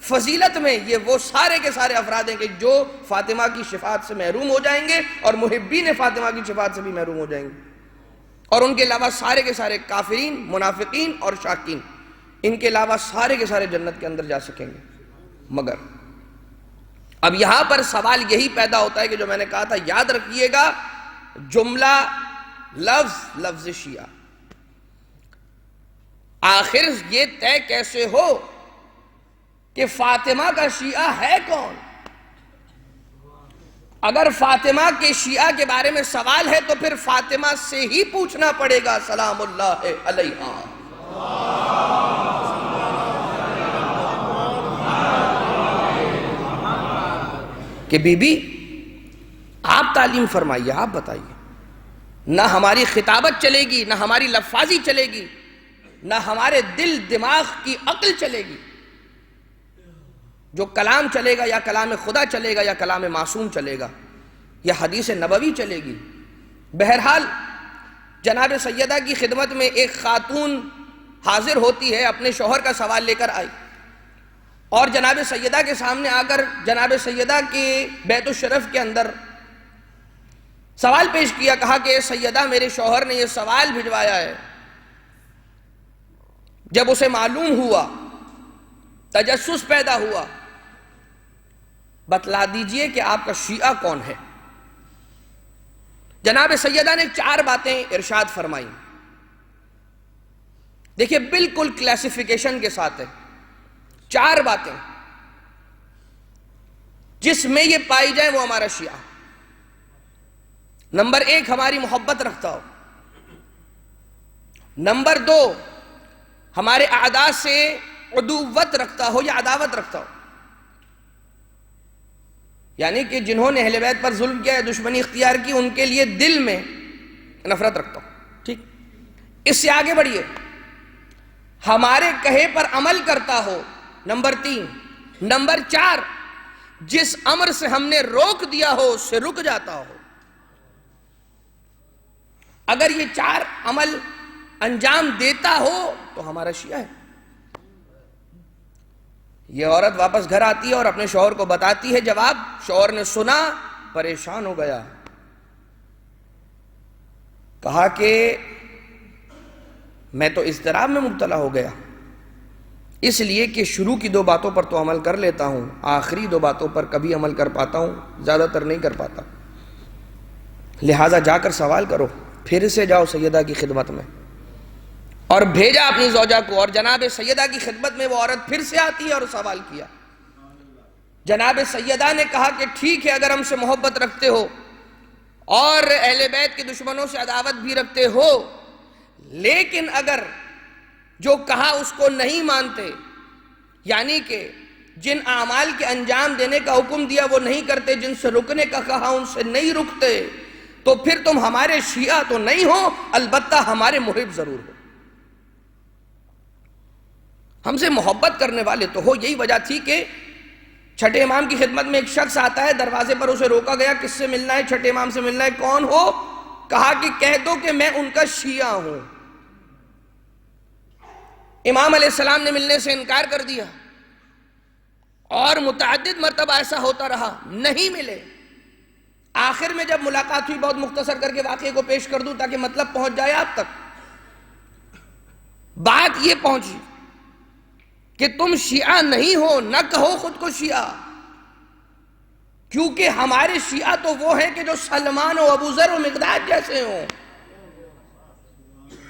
فضیلت میں۔ یہ وہ سارے کے سارے افراد ہیں کہ جو فاطمہ کی شفاعت سے محروم ہو جائیں گے، اور محبین فاطمہ کی شفاعت سے بھی محروم ہو جائیں گے۔ اور ان کے علاوہ سارے کے سارے کافرین، منافقین اور شاکین، ان کے علاوہ سارے کے سارے جنت کے اندر جا سکیں گے۔ مگر اب یہاں پر سوال یہی پیدا ہوتا ہے کہ جو میں نے کہا تھا، یاد رکھیے گا، جملہ لفظ شیعہ، آخر یہ طے کیسے ہو کہ فاطمہ کا شیعہ ہے کون؟ اگر فاطمہ کے شیعہ کے بارے میں سوال ہے تو پھر فاطمہ سے ہی پوچھنا پڑے گا، سلام اللہ علیہا۔ کہ بی بی آپ تعلیم فرمائیے، آپ بتائیے، نہ ہماری خطابت چلے گی، نہ ہماری لفاظی چلے گی، نہ ہمارے دل دماغ کی عقل چلے گی، جو کلام چلے گا یا کلام خدا چلے گا یا کلام معصوم چلے گا یا حدیث نبوی چلے گی۔ بہرحال جناب سیدہ کی خدمت میں ایک خاتون حاضر ہوتی ہے، اپنے شوہر کا سوال لے کر آئی، اور جناب سیدہ کے سامنے آ کر جناب سیدہ کے بیت الشرف کے اندر سوال پیش کیا، کہا کہ سیدہ میرے شوہر نے یہ سوال بھجوایا ہے۔ جب اسے معلوم ہوا، تجسس پیدا ہوا، بتلا دیجئے کہ آپ کا شیعہ کون ہے۔ جناب سیدہ نے 4 باتیں ارشاد فرمائیں، دیکھیے بالکل کلاسیفیکیشن کے ساتھ ہے۔ 4 باتیں جس میں یہ پائی جائیں وہ ہمارا شیعہ۔ نمبر 1، ہماری محبت رکھتا ہو، نمبر 2، ہمارے اعداء سے عدوت رکھتا ہو یا عداوت رکھتا ہو، یعنی کہ جنہوں نے اہل بیت پر ظلم کیا یا دشمنی اختیار کی ان کے لیے دل میں نفرت رکھتا ہو. ٹھیک، اس سے آگے بڑھیے، ہمارے کہے پر عمل کرتا ہو. نمبر 3. نمبر 4، جس امر سے ہم نے روک دیا ہو اس سے رک جاتا ہو. اگر یہ 4 عمل انجام دیتا ہو تو ہمارا شیعہ ہے. یہ عورت واپس گھر آتی ہے اور اپنے شوہر کو بتاتی ہے جواب. شوہر نے سنا، پریشان ہو گیا، کہا کہ میں تو اضطراب میں مبتلا ہو گیا، اس لیے کہ شروع کی 2 باتوں پر تو عمل کر لیتا ہوں، آخری 2 باتوں پر کبھی عمل کر پاتا ہوں، زیادہ تر نہیں کر پاتا، لہٰذا جا کر سوال کرو، پھر سے جاؤ سیدہ کی خدمت میں. اور بھیجا اپنی زوجہ کو، اور جناب سیدہ کی خدمت میں وہ عورت پھر سے آتی ہے اور سوال کیا. جناب سیدہ نے کہا کہ ٹھیک ہے، اگر ہم سے محبت رکھتے ہو اور اہل بیت کے دشمنوں سے عداوت بھی رکھتے ہو، لیکن اگر جو کہا اس کو نہیں مانتے، یعنی کہ جن اعمال کے انجام دینے کا حکم دیا وہ نہیں کرتے، جن سے رکنے کا کہا ان سے نہیں رکتے، تو پھر تم ہمارے شیعہ تو نہیں ہو، البتہ ہمارے محب ضرور ہو. ہم سے محبت کرنے والے تو ہو. یہی وجہ تھی کہ چھٹے امام کی خدمت میں ایک شخص آتا ہے، دروازے پر اسے روکا گیا، کس سے ملنا ہے؟ چھٹے امام سے ملنا ہے. کون ہو؟ کہا کہ کہہ دو کہ میں ان کا شیعہ ہوں. امام علیہ السلام نے ملنے سے انکار کر دیا اور متعدد مرتبہ ایسا ہوتا رہا، نہیں ملے. آخر میں جب ملاقات ہوئی، بہت مختصر کر کے واقعے کو پیش کر دوں تاکہ مطلب پہنچ جائے آپ تک. بات یہ پہنچی کہ تم شیعہ نہیں ہو، نہ کہو خود کو شیعہ، کیونکہ ہمارے شیعہ تو وہ ہیں کہ جو سلمان و ابو ذر و مقداد جیسے ہوں،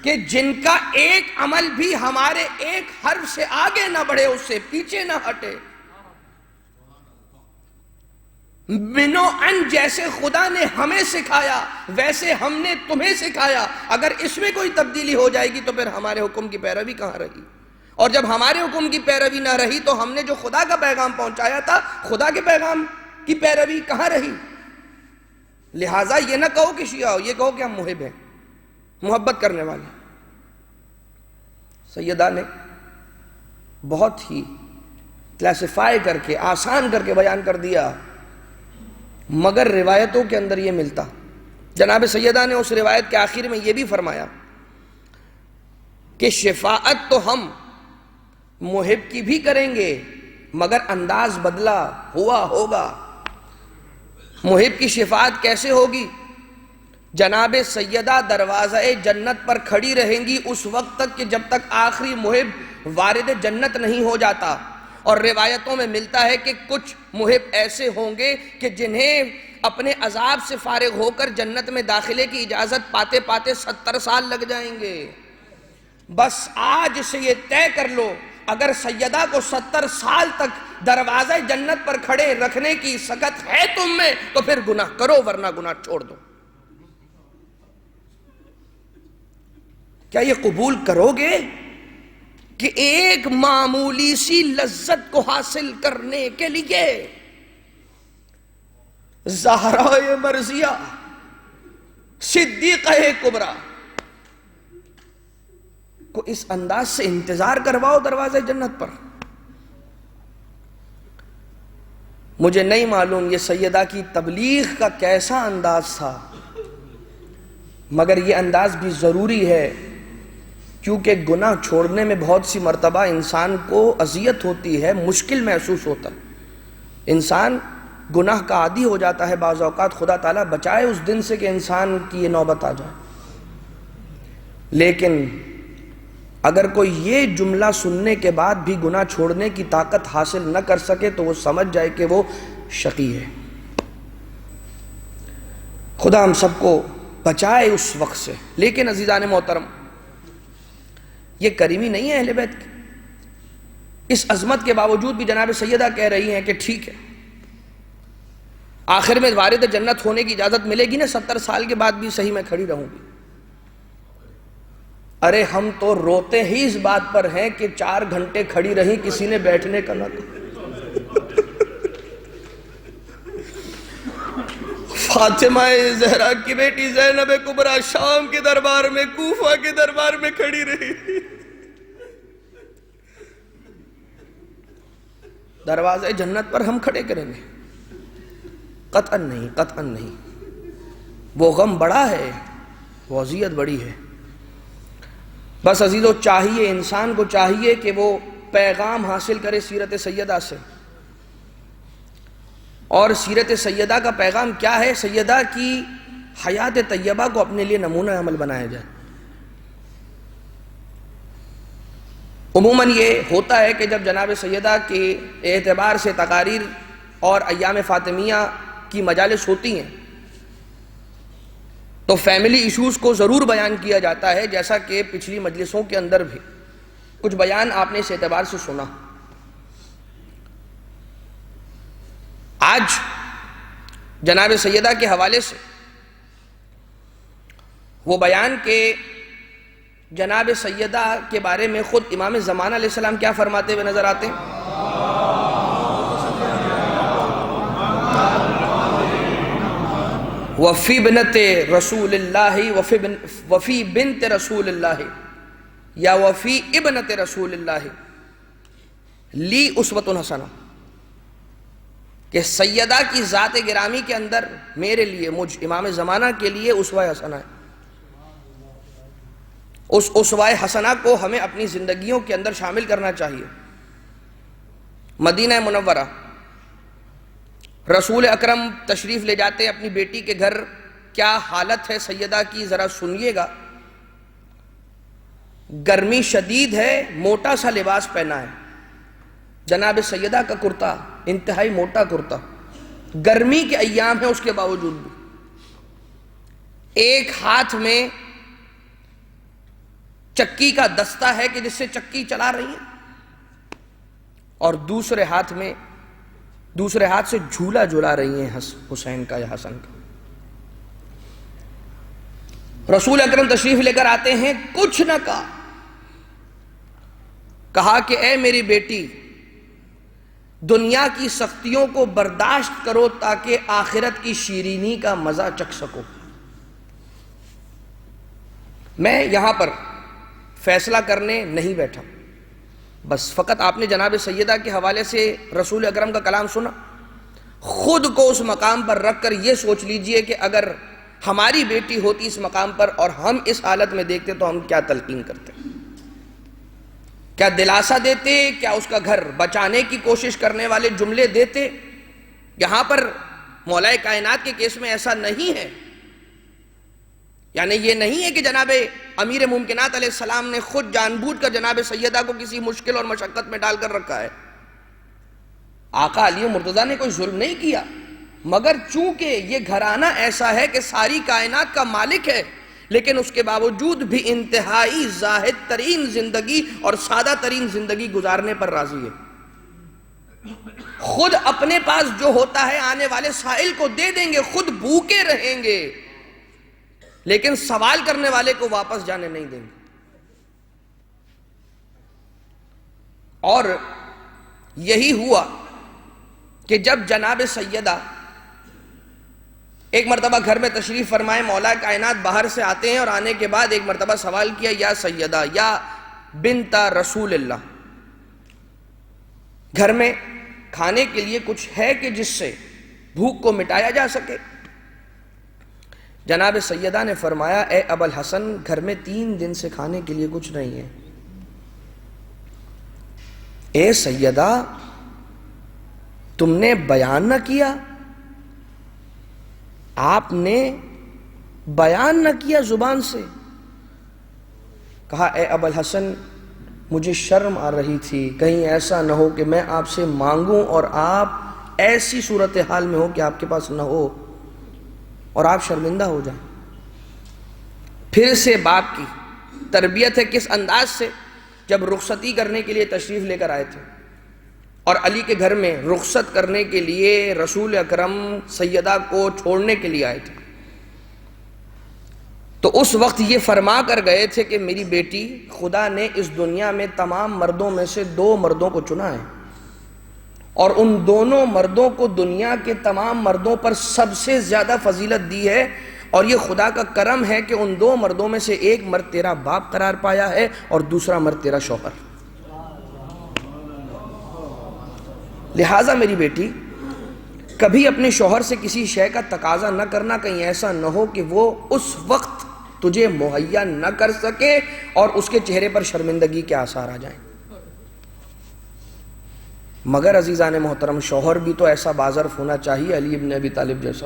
کہ جن کا ایک عمل بھی ہمارے ایک حرف سے آگے نہ بڑھے، اس سے پیچھے نہ ہٹے. منو ان جیسے خدا نے ہمیں سکھایا ویسے ہم نے تمہیں سکھایا. اگر اس میں کوئی تبدیلی ہو جائے گی تو پھر ہمارے حکم کی پیروی کہاں رہی؟ اور جب ہمارے حکم کی پیروی نہ رہی تو ہم نے جو خدا کا پیغام پہنچایا تھا، خدا کے پیغام کی پیروی کہاں رہی؟ لہٰذا یہ نہ کہو کہ شیعہ ہو، یہ کہو کہ ہم محب ہیں، محبت کرنے والے. سیدہ نے بہت ہی کلاسیفائی کر کے، آسان کر کے بیان کر دیا، مگر روایتوں کے اندر یہ ملتا. جناب سیدہ نے اس روایت کے آخر میں یہ بھی فرمایا کہ شفاعت تو ہم محب کی بھی کریں گے، مگر انداز بدلا ہوا ہوگا. محب کی شفاعت کیسے ہوگی؟ جناب سیدہ دروازہ جنت پر کھڑی رہیں گی اس وقت تک کہ جب تک آخری محب وارد جنت نہیں ہو جاتا. اور روایتوں میں ملتا ہے کہ کچھ محب ایسے ہوں گے کہ جنہیں اپنے عذاب سے فارغ ہو کر جنت میں داخلے کی اجازت پاتے پاتے 70 سال لگ جائیں گے. بس آج سے یہ طے کر لو، اگر سیدہ کو 70 سال تک دروازہ جنت پر کھڑے رکھنے کی سکت ہے تم میں تو پھر گناہ کرو، ورنہ گناہ چھوڑ دو. کیا یہ قبول کرو گے کہ ایک معمولی سی لذت کو حاصل کرنے کے لیے زہرائے مرضیہ صدیقہ کبریٰ کو اس انداز سے انتظار کرواؤ دروازے جنت پر؟ مجھے نہیں معلوم یہ سیدہ کی تبلیغ کا کیسا انداز تھا، مگر یہ انداز بھی ضروری ہے، کیونکہ گناہ چھوڑنے میں بہت سی مرتبہ انسان کو اذیت ہوتی ہے، مشکل محسوس ہوتا ہے، انسان گناہ کا عادی ہو جاتا ہے. بعض اوقات خدا تعالیٰ بچائے اس دن سے کہ انسان کی یہ نوبت آ جائے. لیکن اگر کوئی یہ جملہ سننے کے بعد بھی گناہ چھوڑنے کی طاقت حاصل نہ کر سکے تو وہ سمجھ جائے کہ وہ شقی ہے. خدا ہم سب کو بچائے اس وقت سے. لیکن عزیزان محترم، یہ کریمی نہیں ہے اہل بیت کی. اس عظمت کے باوجود بھی جناب سیدہ کہہ رہی ہیں کہ ٹھیک ہے، آخر میں وارد جنت ہونے کی اجازت ملے گی نا، 70 سال کے بعد بھی صحیح میں کھڑی رہوں گی. ارے ہم تو روتے ہی اس بات پر ہیں کہ 4 گھنٹے کھڑی رہی، کسی نے بیٹھنے کا نہ کہا۔ فاطمہ زہرا کی بیٹی زینب کبریٰ شام کے دربار میں، کوفہ کے دربار میں کھڑی رہی۔ دروازے جنت پر ہم کھڑے کریں گے؟ قطعاً نہیں، قطعاً نہیں۔ وہ غم بڑا ہے، وہ اذیت بڑی ہے۔ بس عزیزو، چاہیے انسان کو چاہیے کہ وہ پیغام حاصل کرے سیرت سیدہ سے۔ اور سیرت سیدہ کا پیغام کیا ہے؟ سیدہ کی حیات طیبہ کو اپنے لیے نمونہ عمل بنایا جائے۔ عموماً یہ ہوتا ہے کہ جب جناب سیدہ کے اعتبار سے تقاریر اور ایام فاطمیہ کی مجالس ہوتی ہیں تو فیملی ایشوز کو ضرور بیان کیا جاتا ہے، جیسا کہ پچھلی مجلسوں کے اندر بھی کچھ بیان آپ نے اس اعتبار سے سنا۔ آج جناب سیدہ کے حوالے سے وہ بیان کہ جناب سیدہ کے بارے میں خود امام زمانہ علیہ السلام کیا فرماتے ہوئے نظر آتے ہیں؟ وفی بنت رسول اللہ، وفی بنت رسول اللہ یا وفی ابنت رسول اللہ لی اسوۃ حسنہ، کہ سیدہ کی ذات گرامی کے اندر میرے لیے، مجھ امام زمانہ کے لیے اسوہ حسنہ ہے۔ اس اسوہ حسنہ کو ہمیں اپنی زندگیوں کے اندر شامل کرنا چاہیے۔ مدینہ منورہ، رسول اکرم تشریف لے جاتے اپنی بیٹی کے گھر، کیا حالت ہے سیدہ کی ذرا سنیے گا۔ گرمی شدید ہے، موٹا سا لباس پہنا ہے جناب سیدہ کا، کرتا انتہائی موٹا کرتا، گرمی کے ایام ہیں، اس کے باوجود بھی ایک ہاتھ میں چکی کا دستہ ہے کہ جس سے چکی چلا رہی ہیں، اور دوسرے ہاتھ سے جھولا جھولا رہی ہیں حسین کا یا حسن کا۔ رسول اکرم تشریف لے کر آتے ہیں، کچھ نہ کہا کہ اے میری بیٹی، دنیا کی سختیوں کو برداشت کرو تاکہ آخرت کی شیرینی کا مزہ چکھ سکو۔ میں یہاں پر فیصلہ کرنے نہیں بیٹھا، بس فقط آپ نے جناب سیدہ کے حوالے سے رسول اکرم کا کلام سنا، خود کو اس مقام پر رکھ کر یہ سوچ لیجئے کہ اگر ہماری بیٹی ہوتی اس مقام پر اور ہم اس حالت میں دیکھتے تو ہم کیا تلقین کرتے، کیا دلاسا دیتے، کیا اس کا گھر بچانے کی کوشش کرنے والے جملے دیتے۔ یہاں پر مولا کائنات کے کیس میں ایسا نہیں ہے، یعنی یہ نہیں ہے کہ جناب امیر ممکنات علیہ السلام نے خود جان بوجھ کر جناب سیدہ کو کسی مشکل اور مشقت میں ڈال کر رکھا ہے۔ آقا علی مرتضیٰ نے کوئی ظلم نہیں کیا، مگر چونکہ یہ گھرانہ ایسا ہے کہ ساری کائنات کا مالک ہے، لیکن اس کے باوجود بھی انتہائی زاہد ترین زندگی اور سادہ ترین زندگی گزارنے پر راضی ہے۔ خود اپنے پاس جو ہوتا ہے آنے والے سائل کو دے دیں گے، خود بھوکے رہیں گے، لیکن سوال کرنے والے کو واپس جانے نہیں دیں گے۔ اور یہی ہوا کہ جب جناب سیدہ ایک مرتبہ گھر میں تشریف فرمائے، مولا کائنات باہر سے آتے ہیں اور آنے کے بعد ایک مرتبہ سوال کیا، یا سیدہ، یا بنت رسول اللہ، گھر میں کھانے کے لیے کچھ ہے کہ جس سے بھوک کو مٹایا جا سکے؟ جناب سیدہ نے فرمایا، اے ابو الحسن، گھر میں 3 دن سے کھانے کے لیے کچھ نہیں ہے۔ اے سیدہ، تم نے بیان نہ کیا، آپ نے بیان نہ کیا زبان سے۔ کہا، اے ابو الحسن، مجھے شرم آ رہی تھی، کہیں ایسا نہ ہو کہ میں آپ سے مانگوں اور آپ ایسی صورتحال میں ہو کہ آپ کے پاس نہ ہو اور آپ شرمندہ ہو جائیں۔ پھر سے باپ کی تربیت ہے، کس انداز سے جب رخصتی کرنے کے لیے تشریف لے کر آئے تھے اور علی کے گھر میں رخصت کرنے کے لیے رسول اکرم سیدہ کو چھوڑنے کے لیے آئے تھے، تو اس وقت یہ فرما کر گئے تھے کہ میری بیٹی، خدا نے اس دنیا میں تمام مردوں میں سے 2 مردوں کو چنا ہے، اور ان دونوں مردوں کو دنیا کے تمام مردوں پر سب سے زیادہ فضیلت دی ہے، اور یہ خدا کا کرم ہے کہ ان 2 مردوں میں سے ایک مرد تیرا باپ قرار پایا ہے اور دوسرا مرد تیرا شوہر۔ لہٰذا میری بیٹی، کبھی اپنے شوہر سے کسی شے کا تقاضا نہ کرنا، کہیں ایسا نہ ہو کہ وہ اس وقت تجھے مہیا نہ کر سکے اور اس کے چہرے پر شرمندگی کے آثار آ جائیں۔ مگر عزیزان محترم، شوہر بھی تو ایسا بازرف ہونا چاہیے علی ابن ابی طالب جیسا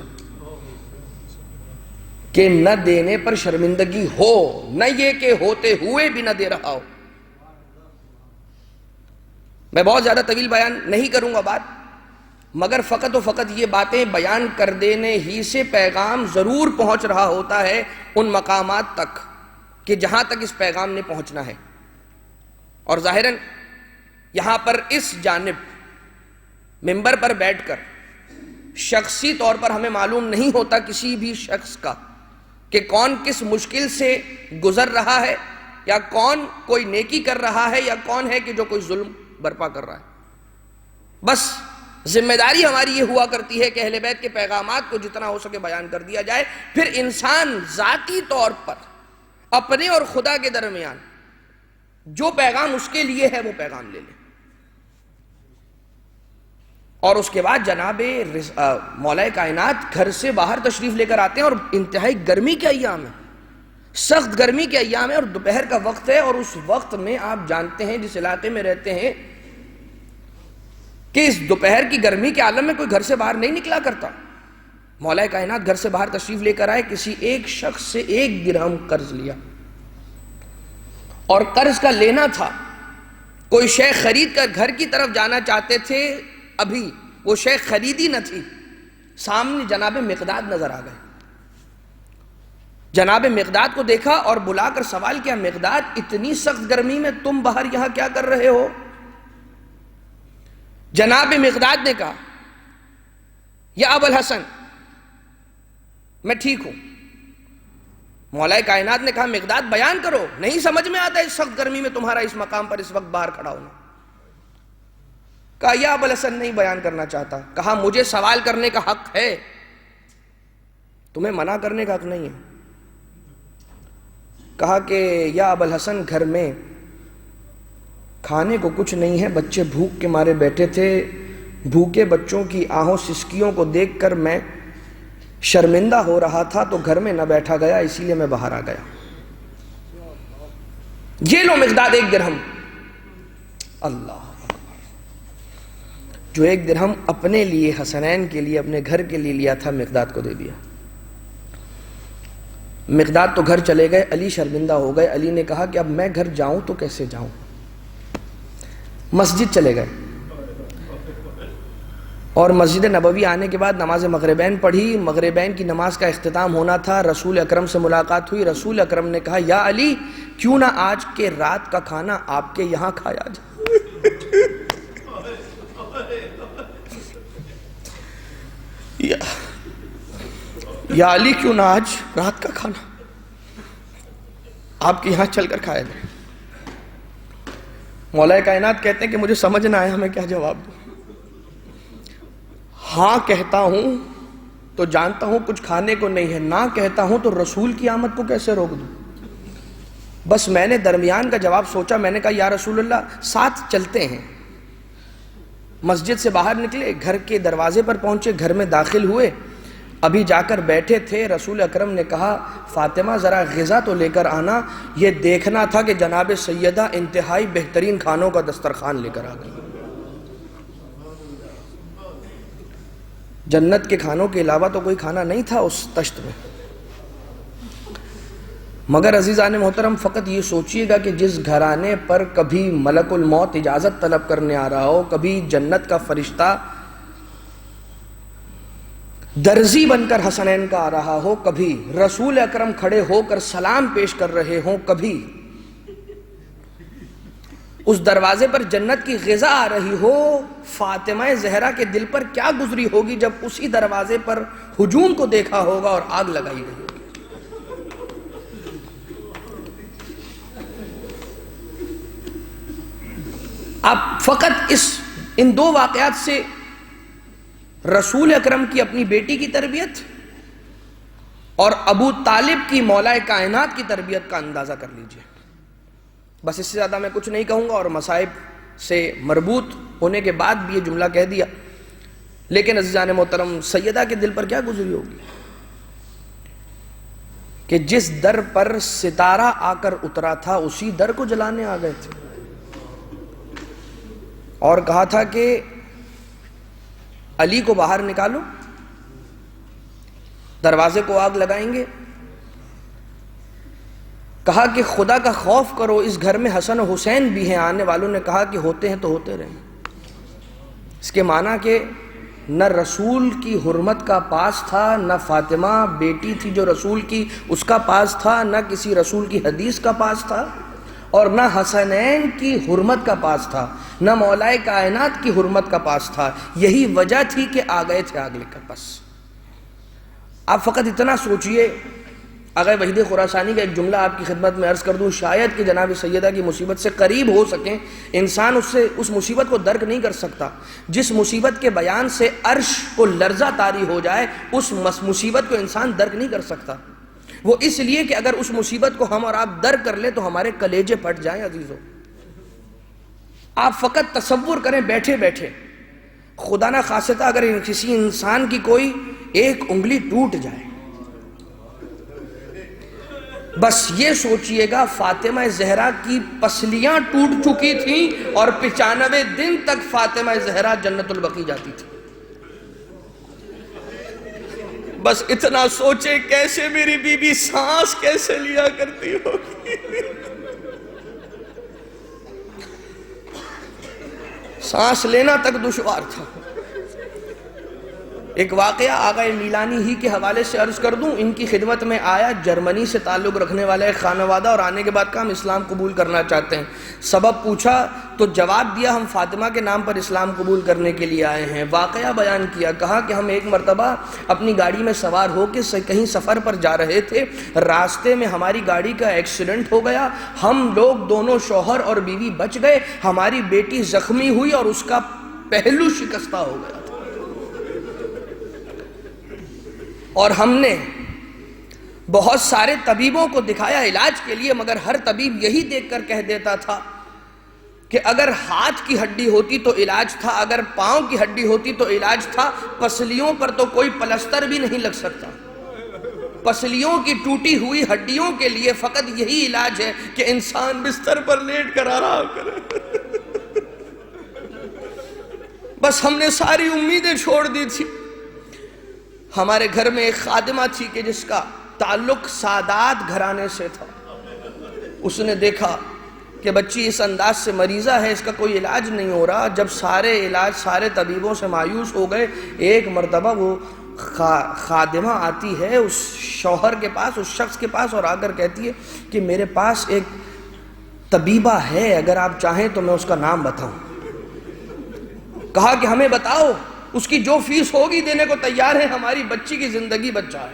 کہ نہ دینے پر شرمندگی ہو، نہ یہ کہ ہوتے ہوئے بھی نہ دے رہا ہو۔ میں بہت زیادہ طویل بیان نہیں کروں گا بات، مگر فقط و فقط یہ باتیں بیان کر دینے ہی سے پیغام ضرور پہنچ رہا ہوتا ہے ان مقامات تک کہ جہاں تک اس پیغام نے پہنچنا ہے۔ اور ظاہراً یہاں پر اس جانب منبر پر بیٹھ کر شخصی طور پر ہمیں معلوم نہیں ہوتا کسی بھی شخص کا کہ کون کس مشکل سے گزر رہا ہے، یا کون کوئی نیکی کر رہا ہے، یا کون ہے کہ جو کوئی ظلم برپا کر رہا ہے۔ بس ذمہ داری ہماری یہ ہوا کرتی ہے کہ اہل بیت کے پیغامات کو جتنا ہو سکے بیان کر دیا جائے، پھر انسان ذاتی طور پر اپنے اور خدا کے درمیان جو پیغام اس کے لیے ہے وہ پیغام لے لے۔ اور اس کے بعد جناب مولا کائنات گھر سے باہر تشریف لے کر آتے ہیں، اور انتہائی گرمی کے ایام ہے، سخت گرمی کے ایام ہے، اور دوپہر کا وقت ہے، اور اس وقت میں آپ جانتے ہیں جس علاقے میں رہتے ہیں کہ اس دوپہر کی گرمی کے عالم میں کوئی گھر سے باہر نہیں نکلا کرتا۔ مولا کائنات گھر سے باہر تشریف لے کر آئے، کسی ایک شخص سے 1 درہم قرض لیا، اور قرض کا لینا تھا، کوئی شے خرید کر گھر کی طرف جانا چاہتے تھے، ابھی وہ شے خریدی نہ تھی، سامنے جناب مقداد نظر آ گئے۔ جناب مقداد کو دیکھا اور بلا کر سوال کیا، مقداد اتنی سخت گرمی میں تم باہر یہاں کیا کر رہے ہو؟ جناب مقداد نے کہا، یا ابو الحسن میں ٹھیک ہوں۔ مولا کائنات نے کہا، مقداد بیان کرو، نہیں سمجھ میں آتا اس سخت گرمی میں تمہارا اس مقام پر اس وقت باہر کھڑا ہونا۔ کہا، یا ابو الحسن نہیں بیان کرنا چاہتا۔ کہا، مجھے سوال کرنے کا حق ہے، تمہیں منع کرنے کا حق نہیں ہے۔ کہا کہ یا ابو الحسن گھر میں کھانے کو کچھ نہیں ہے، بچے بھوک کے مارے بیٹھے تھے، بھوکے بچوں کی آہوں سسکیوں کو دیکھ کر میں شرمندہ ہو رہا تھا، تو گھر میں نہ بیٹھا گیا، اسی لیے میں باہر آ گیا۔ یہ لو مقداد 1 درہم۔ اللہ جو 1 درہم اپنے لیے، حسنین کے لیے، اپنے گھر کے لیے لیا تھا، مقداد کو دے دیا۔ مقداد تو گھر چلے گئے، علی شرمندہ ہو گئے۔ علی نے کہا کہ اب میں گھر جاؤں تو کیسے جاؤں؟ مسجد چلے گئے، اور مسجد نبوی آنے کے بعد نماز مغربین پڑھی۔ مغربین کی نماز کا اختتام ہونا تھا، رسول اکرم سے ملاقات ہوئی۔ رسول اکرم نے کہا، یا علی کیوں نہ آج کے رات کا کھانا آپ کے یہاں کھایا جائے؟ یا علی کیوں نہ آج رات کا کھانا آپ کے یہاں چل کر کھایا جائے؟ مولا کائنات کہتے ہیں کہ مجھے سمجھ نہ آیا میں کیا جواب دوں۔ ہاں کہتا ہوں تو جانتا ہوں کچھ کھانے کو نہیں ہے، نہ کہتا ہوں تو رسول کی آمد کو کیسے روک دوں؟ بس میں نے درمیان کا جواب سوچا، میں نے کہا یا رسول اللہ ساتھ چلتے ہیں۔ مسجد سے باہر نکلے، گھر کے دروازے پر پہنچے، گھر میں داخل ہوئے، ابھی جا کر بیٹھے تھے، رسول اکرم نے کہا فاطمہ ذرا غذا تو لے کر آنا، یہ دیکھنا تھا کہ جناب سیدہ انتہائی بہترین کھانوں کا دسترخوان لے کر آ گئی۔ جنت کے کھانوں کے علاوہ تو کوئی کھانا نہیں تھا اس تشت میں۔ مگر عزیزان محترم فقط یہ سوچئے گا کہ جس گھرانے پر کبھی ملک الموت اجازت طلب کرنے آ رہا ہو، کبھی جنت کا فرشتہ درزی بن کر حسنین کا آ رہا ہو، کبھی رسول اکرم کھڑے ہو کر سلام پیش کر رہے ہوں، کبھی اس دروازے پر جنت کی غذا آ رہی ہو، فاطمہ زہرا کے دل پر کیا گزری ہوگی جب اسی دروازے پر ہجوم کو دیکھا ہوگا اور آگ لگائی گئی ہوگی۔ آپ فقط ان دو واقعات سے رسول اکرم کی اپنی بیٹی کی تربیت اور ابو طالب کی مولا کائنات کی تربیت کا اندازہ کر لیجئے. بس اس سے زیادہ میں کچھ نہیں کہوں گا، اور مصائب سے مربوط ہونے کے بعد بھی یہ جملہ کہہ دیا. لیکن عزیزان محترم، سیدہ کے دل پر کیا گزری ہوگی کہ جس در پر ستارہ آ کر اترا تھا اسی در کو جلانے آ گئے تھے، اور کہا تھا کہ علی کو باہر نکالو، دروازے کو آگ لگائیں گے. کہا کہ خدا کا خوف کرو، اس گھر میں حسن و حسین بھی ہیں. آنے والوں نے کہا کہ ہوتے ہیں تو ہوتے رہیں. اس کے معنی کہ نہ رسول کی حرمت کا پاس تھا، نہ فاطمہ بیٹی تھی جو رسول کی اس کا پاس تھا، نہ کسی رسول کی حدیث کا پاس تھا، اور نہ حسنین کی حرمت کا پاس تھا، نہ مولائے کائنات کی حرمت کا پاس تھا. یہی وجہ تھی کہ آ گئے تھے آگ لے کر. بس آپ فقط اتنا سوچئے. آغا وحید خراسانی کا ایک جملہ آپ کی خدمت میں عرض کر دوں، شاید کہ جناب سیدہ کی مصیبت سے قریب ہو سکیں. انسان اس مصیبت کو درک نہیں کر سکتا. جس مصیبت کے بیان سے عرش کو لرزہ طاری ہو جائے، اس مصیبت کو انسان درک نہیں کر سکتا. وہ اس لیے کہ اگر اس مصیبت کو ہم اور آپ درک کر لیں تو ہمارے کلیجے پھٹ جائیں. عزیزو، آپ فقط تصور کریں بیٹھے بیٹھے، خدا نہ خواستہ اگر کسی انسان کی کوئی ایک انگلی ٹوٹ جائے، بس یہ سوچئے گا فاطمہ زہرا کی پسلیاں ٹوٹ چکی تھیں اور 95 دن تک فاطمہ زہرا جنت البقیع جاتی تھی. بس اتنا سوچے کیسے میری بی بی سانس کیسے لیا کرتی ہوگی. سانس لینا تک دشوار تھا. ایک واقعہ آغا میلانی ہی کے حوالے سے عرض کر دوں. ان کی خدمت میں آیا جرمنی سے تعلق رکھنے والا ایک خانوادہ، اور آنے کے بعد کہا ہم اسلام قبول کرنا چاہتے ہیں. سبب پوچھا تو جواب دیا ہم فاطمہ کے نام پر اسلام قبول کرنے کے لیے آئے ہیں. واقعہ بیان کیا، کہا کہ ہم ایک مرتبہ اپنی گاڑی میں سوار ہو کے کہیں سفر پر جا رہے تھے. راستے میں ہماری گاڑی کا ایکسیڈنٹ ہو گیا. ہم لوگ دونوں شوہر اور بیوی بچ گئے. ہماری بیٹی زخمی ہوئی اور اس کا پہلو شکستہ ہو گیا. اور ہم نے بہت سارے طبیبوں کو دکھایا علاج کے لیے، مگر ہر طبیب یہی دیکھ کر کہہ دیتا تھا کہ اگر ہاتھ کی ہڈی ہوتی تو علاج تھا، اگر پاؤں کی ہڈی ہوتی تو علاج تھا. پسلیوں پر تو کوئی پلستر بھی نہیں لگ سکتا. پسلیوں کی ٹوٹی ہوئی ہڈیوں کے لیے فقط یہی علاج ہے کہ انسان بستر پر لیٹ کر آرام کرے. بس ہم نے ساری امیدیں چھوڑ دی تھی. ہمارے گھر میں ایک خادمہ تھی کہ جس کا تعلق سادات گھرانے سے تھا. اس نے دیکھا کہ بچی اس انداز سے مریضہ ہے، اس کا کوئی علاج نہیں ہو رہا. جب سارے طبیبوں سے مایوس ہو گئے، ایک مرتبہ وہ خادمہ آتی ہے اس شوہر کے پاس، اس شخص کے پاس، اور آ کر کہتی ہے کہ میرے پاس ایک طبیبہ ہے، اگر آپ چاہیں تو میں اس کا نام بتاؤں. کہا کہ ہمیں بتاؤ، اس کی جو فیس ہوگی دینے کو تیار ہے. ہماری بچی کی زندگی بچ جائے،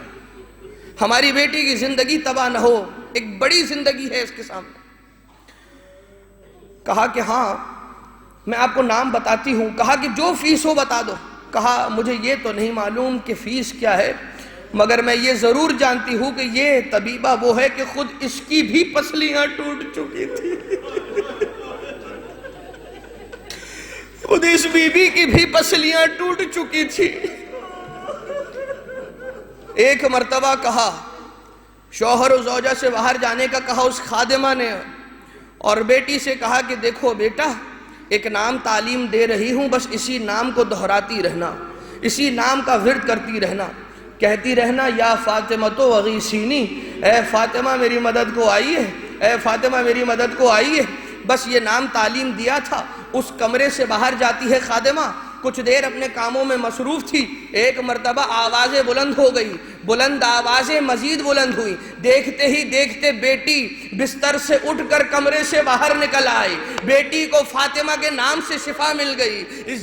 ہماری بیٹی کی زندگی تباہ نہ ہو، ایک بڑی زندگی ہے اس کے سامنے. کہا کہ ہاں میں آپ کو نام بتاتی ہوں. کہا کہ جو فیس ہو بتا دو. کہا مجھے یہ تو نہیں معلوم کہ فیس کیا ہے، مگر میں یہ ضرور جانتی ہوں کہ یہ طبیبہ وہ ہے کہ خود اس کی بھی پسلیاں ٹوٹ چکی تھی. خود اس بی بی کی بھی پسلیاں ٹوٹ چکی تھی. ایک مرتبہ کہا، شوہر و زوجہ سے باہر جانے کا کہا اس خادمہ نے، اور بیٹی سے کہا کہ دیکھو بیٹا، ایک نام تعلیم دے رہی ہوں، بس اسی نام کو دہراتی رہنا، اسی نام کا ورد کرتی رہنا، کہتی رہنا یا فاطمہ تو اغیثینی، اے فاطمہ میری مدد کو آئیے، اے فاطمہ میری مدد کو آئیے. بس یہ نام تعلیم دیا تھا. اس کمرے سے باہر جاتی ہے خادمہ، کچھ دیر اپنے کاموں میں مصروف تھی. ایک مرتبہ آوازیں بلند ہو گئی، بلند آوازیں مزید بلند ہوئی، دیکھتے ہی دیکھتے بیٹی بستر سے اٹھ کر کمرے سے باہر نکل آئی، بیٹی کو فاطمہ کے نام سے شفا مل گئی۔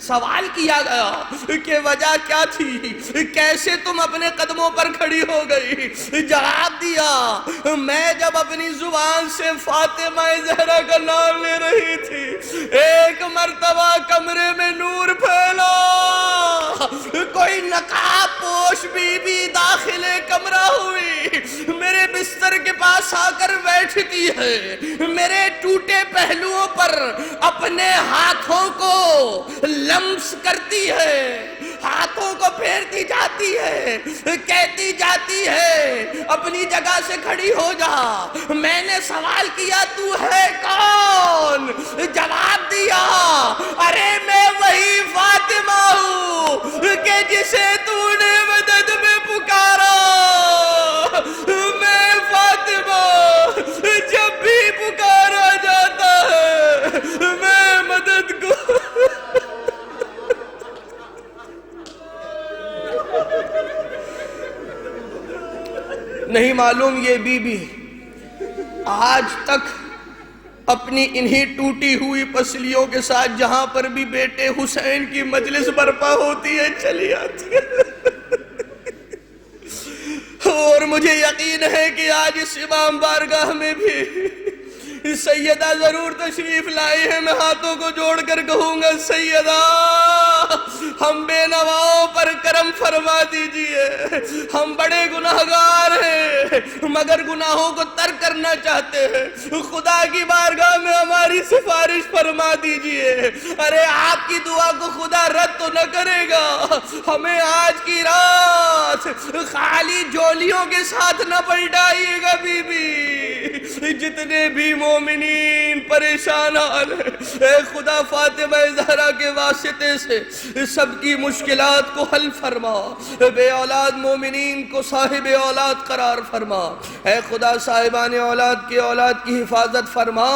سوال کیا گیا کہ وجہ کیا تھی، کیسے تم اپنے قدموں پر کھڑی ہو گئی؟ جواب دیا، میں جب اپنی زبان سے فاطمہ زہرا کا نام لے رہی تھی، ایک مرتبہ کمرے میں نور پھیلا، کوئی نقاب پوش بی بی داخل کمرہ ہوئی، میرے بستر کے پاس آ کر بیٹھتی ہے، میرے ٹوٹے پہلوؤں پر اپنے ہاتھوں کو لمس کرتی ہے، ہاتھوں کو پھیرتی جاتی ہے، کہتی جاتی ہے اپنی جگہ سے کھڑی ہو جا۔ میں نے سوال کیا تو ہے کون؟ جواب دیا، ارے میں وہی فاطمہ ہوں کہ جسے تو نے مدد میں پکارا۔ میں فاطمہ جب بھی پکارا جاتا ہے میں مدد کو نہیں معلوم یہ بی بی آج تک اپنی انہی ٹوٹی ہوئی پسلیوں کے ساتھ جہاں پر بھی بیٹے حسین کی مجلس برپا ہوتی ہے چلی آتی ہے، اور مجھے یقین ہے کہ آج اس امام بارگاہ میں بھی سیدہ ضرور تشریف لائی ہے۔ میں ہاتھوں کو جوڑ کر کہوں گا، سیدہ ہم بے نواؤں پر کرم فرما دیجئے، ہم بڑے گناہگار ہیں مگر گناہوں کو ترک کرنا چاہتے ہیں، خدا کی بارگاہ میں ہماری سفارش فرما دیجئے۔ ارے آپ کی دعا کو خدا رد تو نہ کرے گا، ہمیں آج کی رات خالی جولیوں کے ساتھ نہ پلٹائیے گا بی بی۔ جتنے بھی مومنین پریشان حال ہیں، اے خدا فاطمہ زہرا کے واسطے سے سب کی مشکلات کو حل فرما، بے اولاد مومنین کو صاحب اولاد قرار فرما، اے خدا صاحبان اولاد کے اولاد کی حفاظت فرما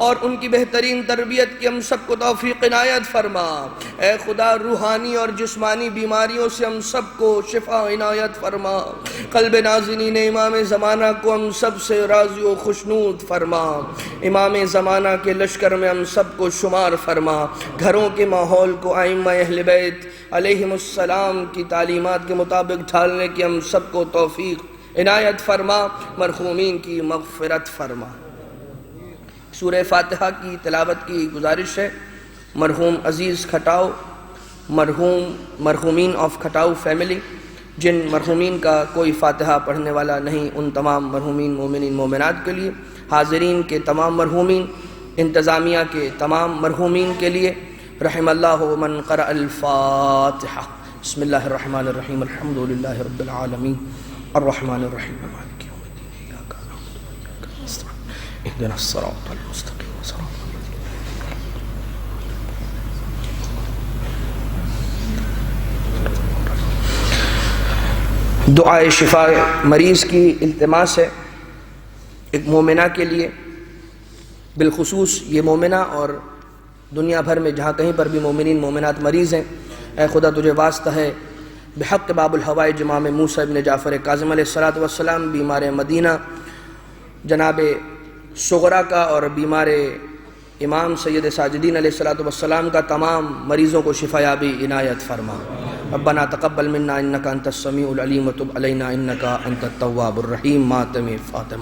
اور ان کی بہترین تربیت کی ہم سب کو توفیق عنایت فرما، اے خدا روحانی اور جسمانی بیماریوں سے ہم سب کو شفا عنایت فرما، قلب نازنین امام زمانہ کو ہم سب سے راضی و خوشنود فرما، امام زمانہ کے لشکر میں ہم سب کو شمار فرما، گھروں کے ماحول کو ائمہ اہل بیت علیہم السلام کی تعلیمات کے مطابق ڈھالنے کی ہم سب کو توفیق عنایت فرما، مرحومین کی مغفرت فرما۔ سورہ فاتحہ کی تلاوت کی گزارش ہے، مرحوم عزیز کھٹاؤ، مرحومین آف کھٹاؤ فیملی، جن مرحومین کا کوئی فاتحہ پڑھنے والا نہیں، ان تمام مرحومین مومنین مومنات کے لیے، حاضرین کے تمام مرحومین، انتظامیہ کے تمام مرحومین کے لیے، رحم اللہ من قرأ الفاتحہ۔ بسم اللہ الرحمن الرحیم، الحمدللہ رب العالمین، الرحمن الرحیم، مالک یوم الدین، ایاک نعبد و ایاک نستعین، اہدنا الصراط المستقیم، صراط دعائے شفا مریض کی التماس ہے ایک مومنہ کے لیے، بالخصوص یہ مومنہ اور دنیا بھر میں جہاں کہیں پر بھی مومنین مومنات مریض ہیں، اے خدا تجھے واسطہ ہے بحق باب الحوائج امام موسیٰ ابن جعفر کاظم علیہ السلام، بیمار مدینہ جناب صغرا کا اور بیمار امام سید ساجدین علیہ السلام کا تمام مریضوں کو شفا یابی عنایت فرما۔ ربنا تقبل منا انکا انت السمیع العلیم وتب علینا انکا انت التواب الرحیم۔ ماتم فاطمہ۔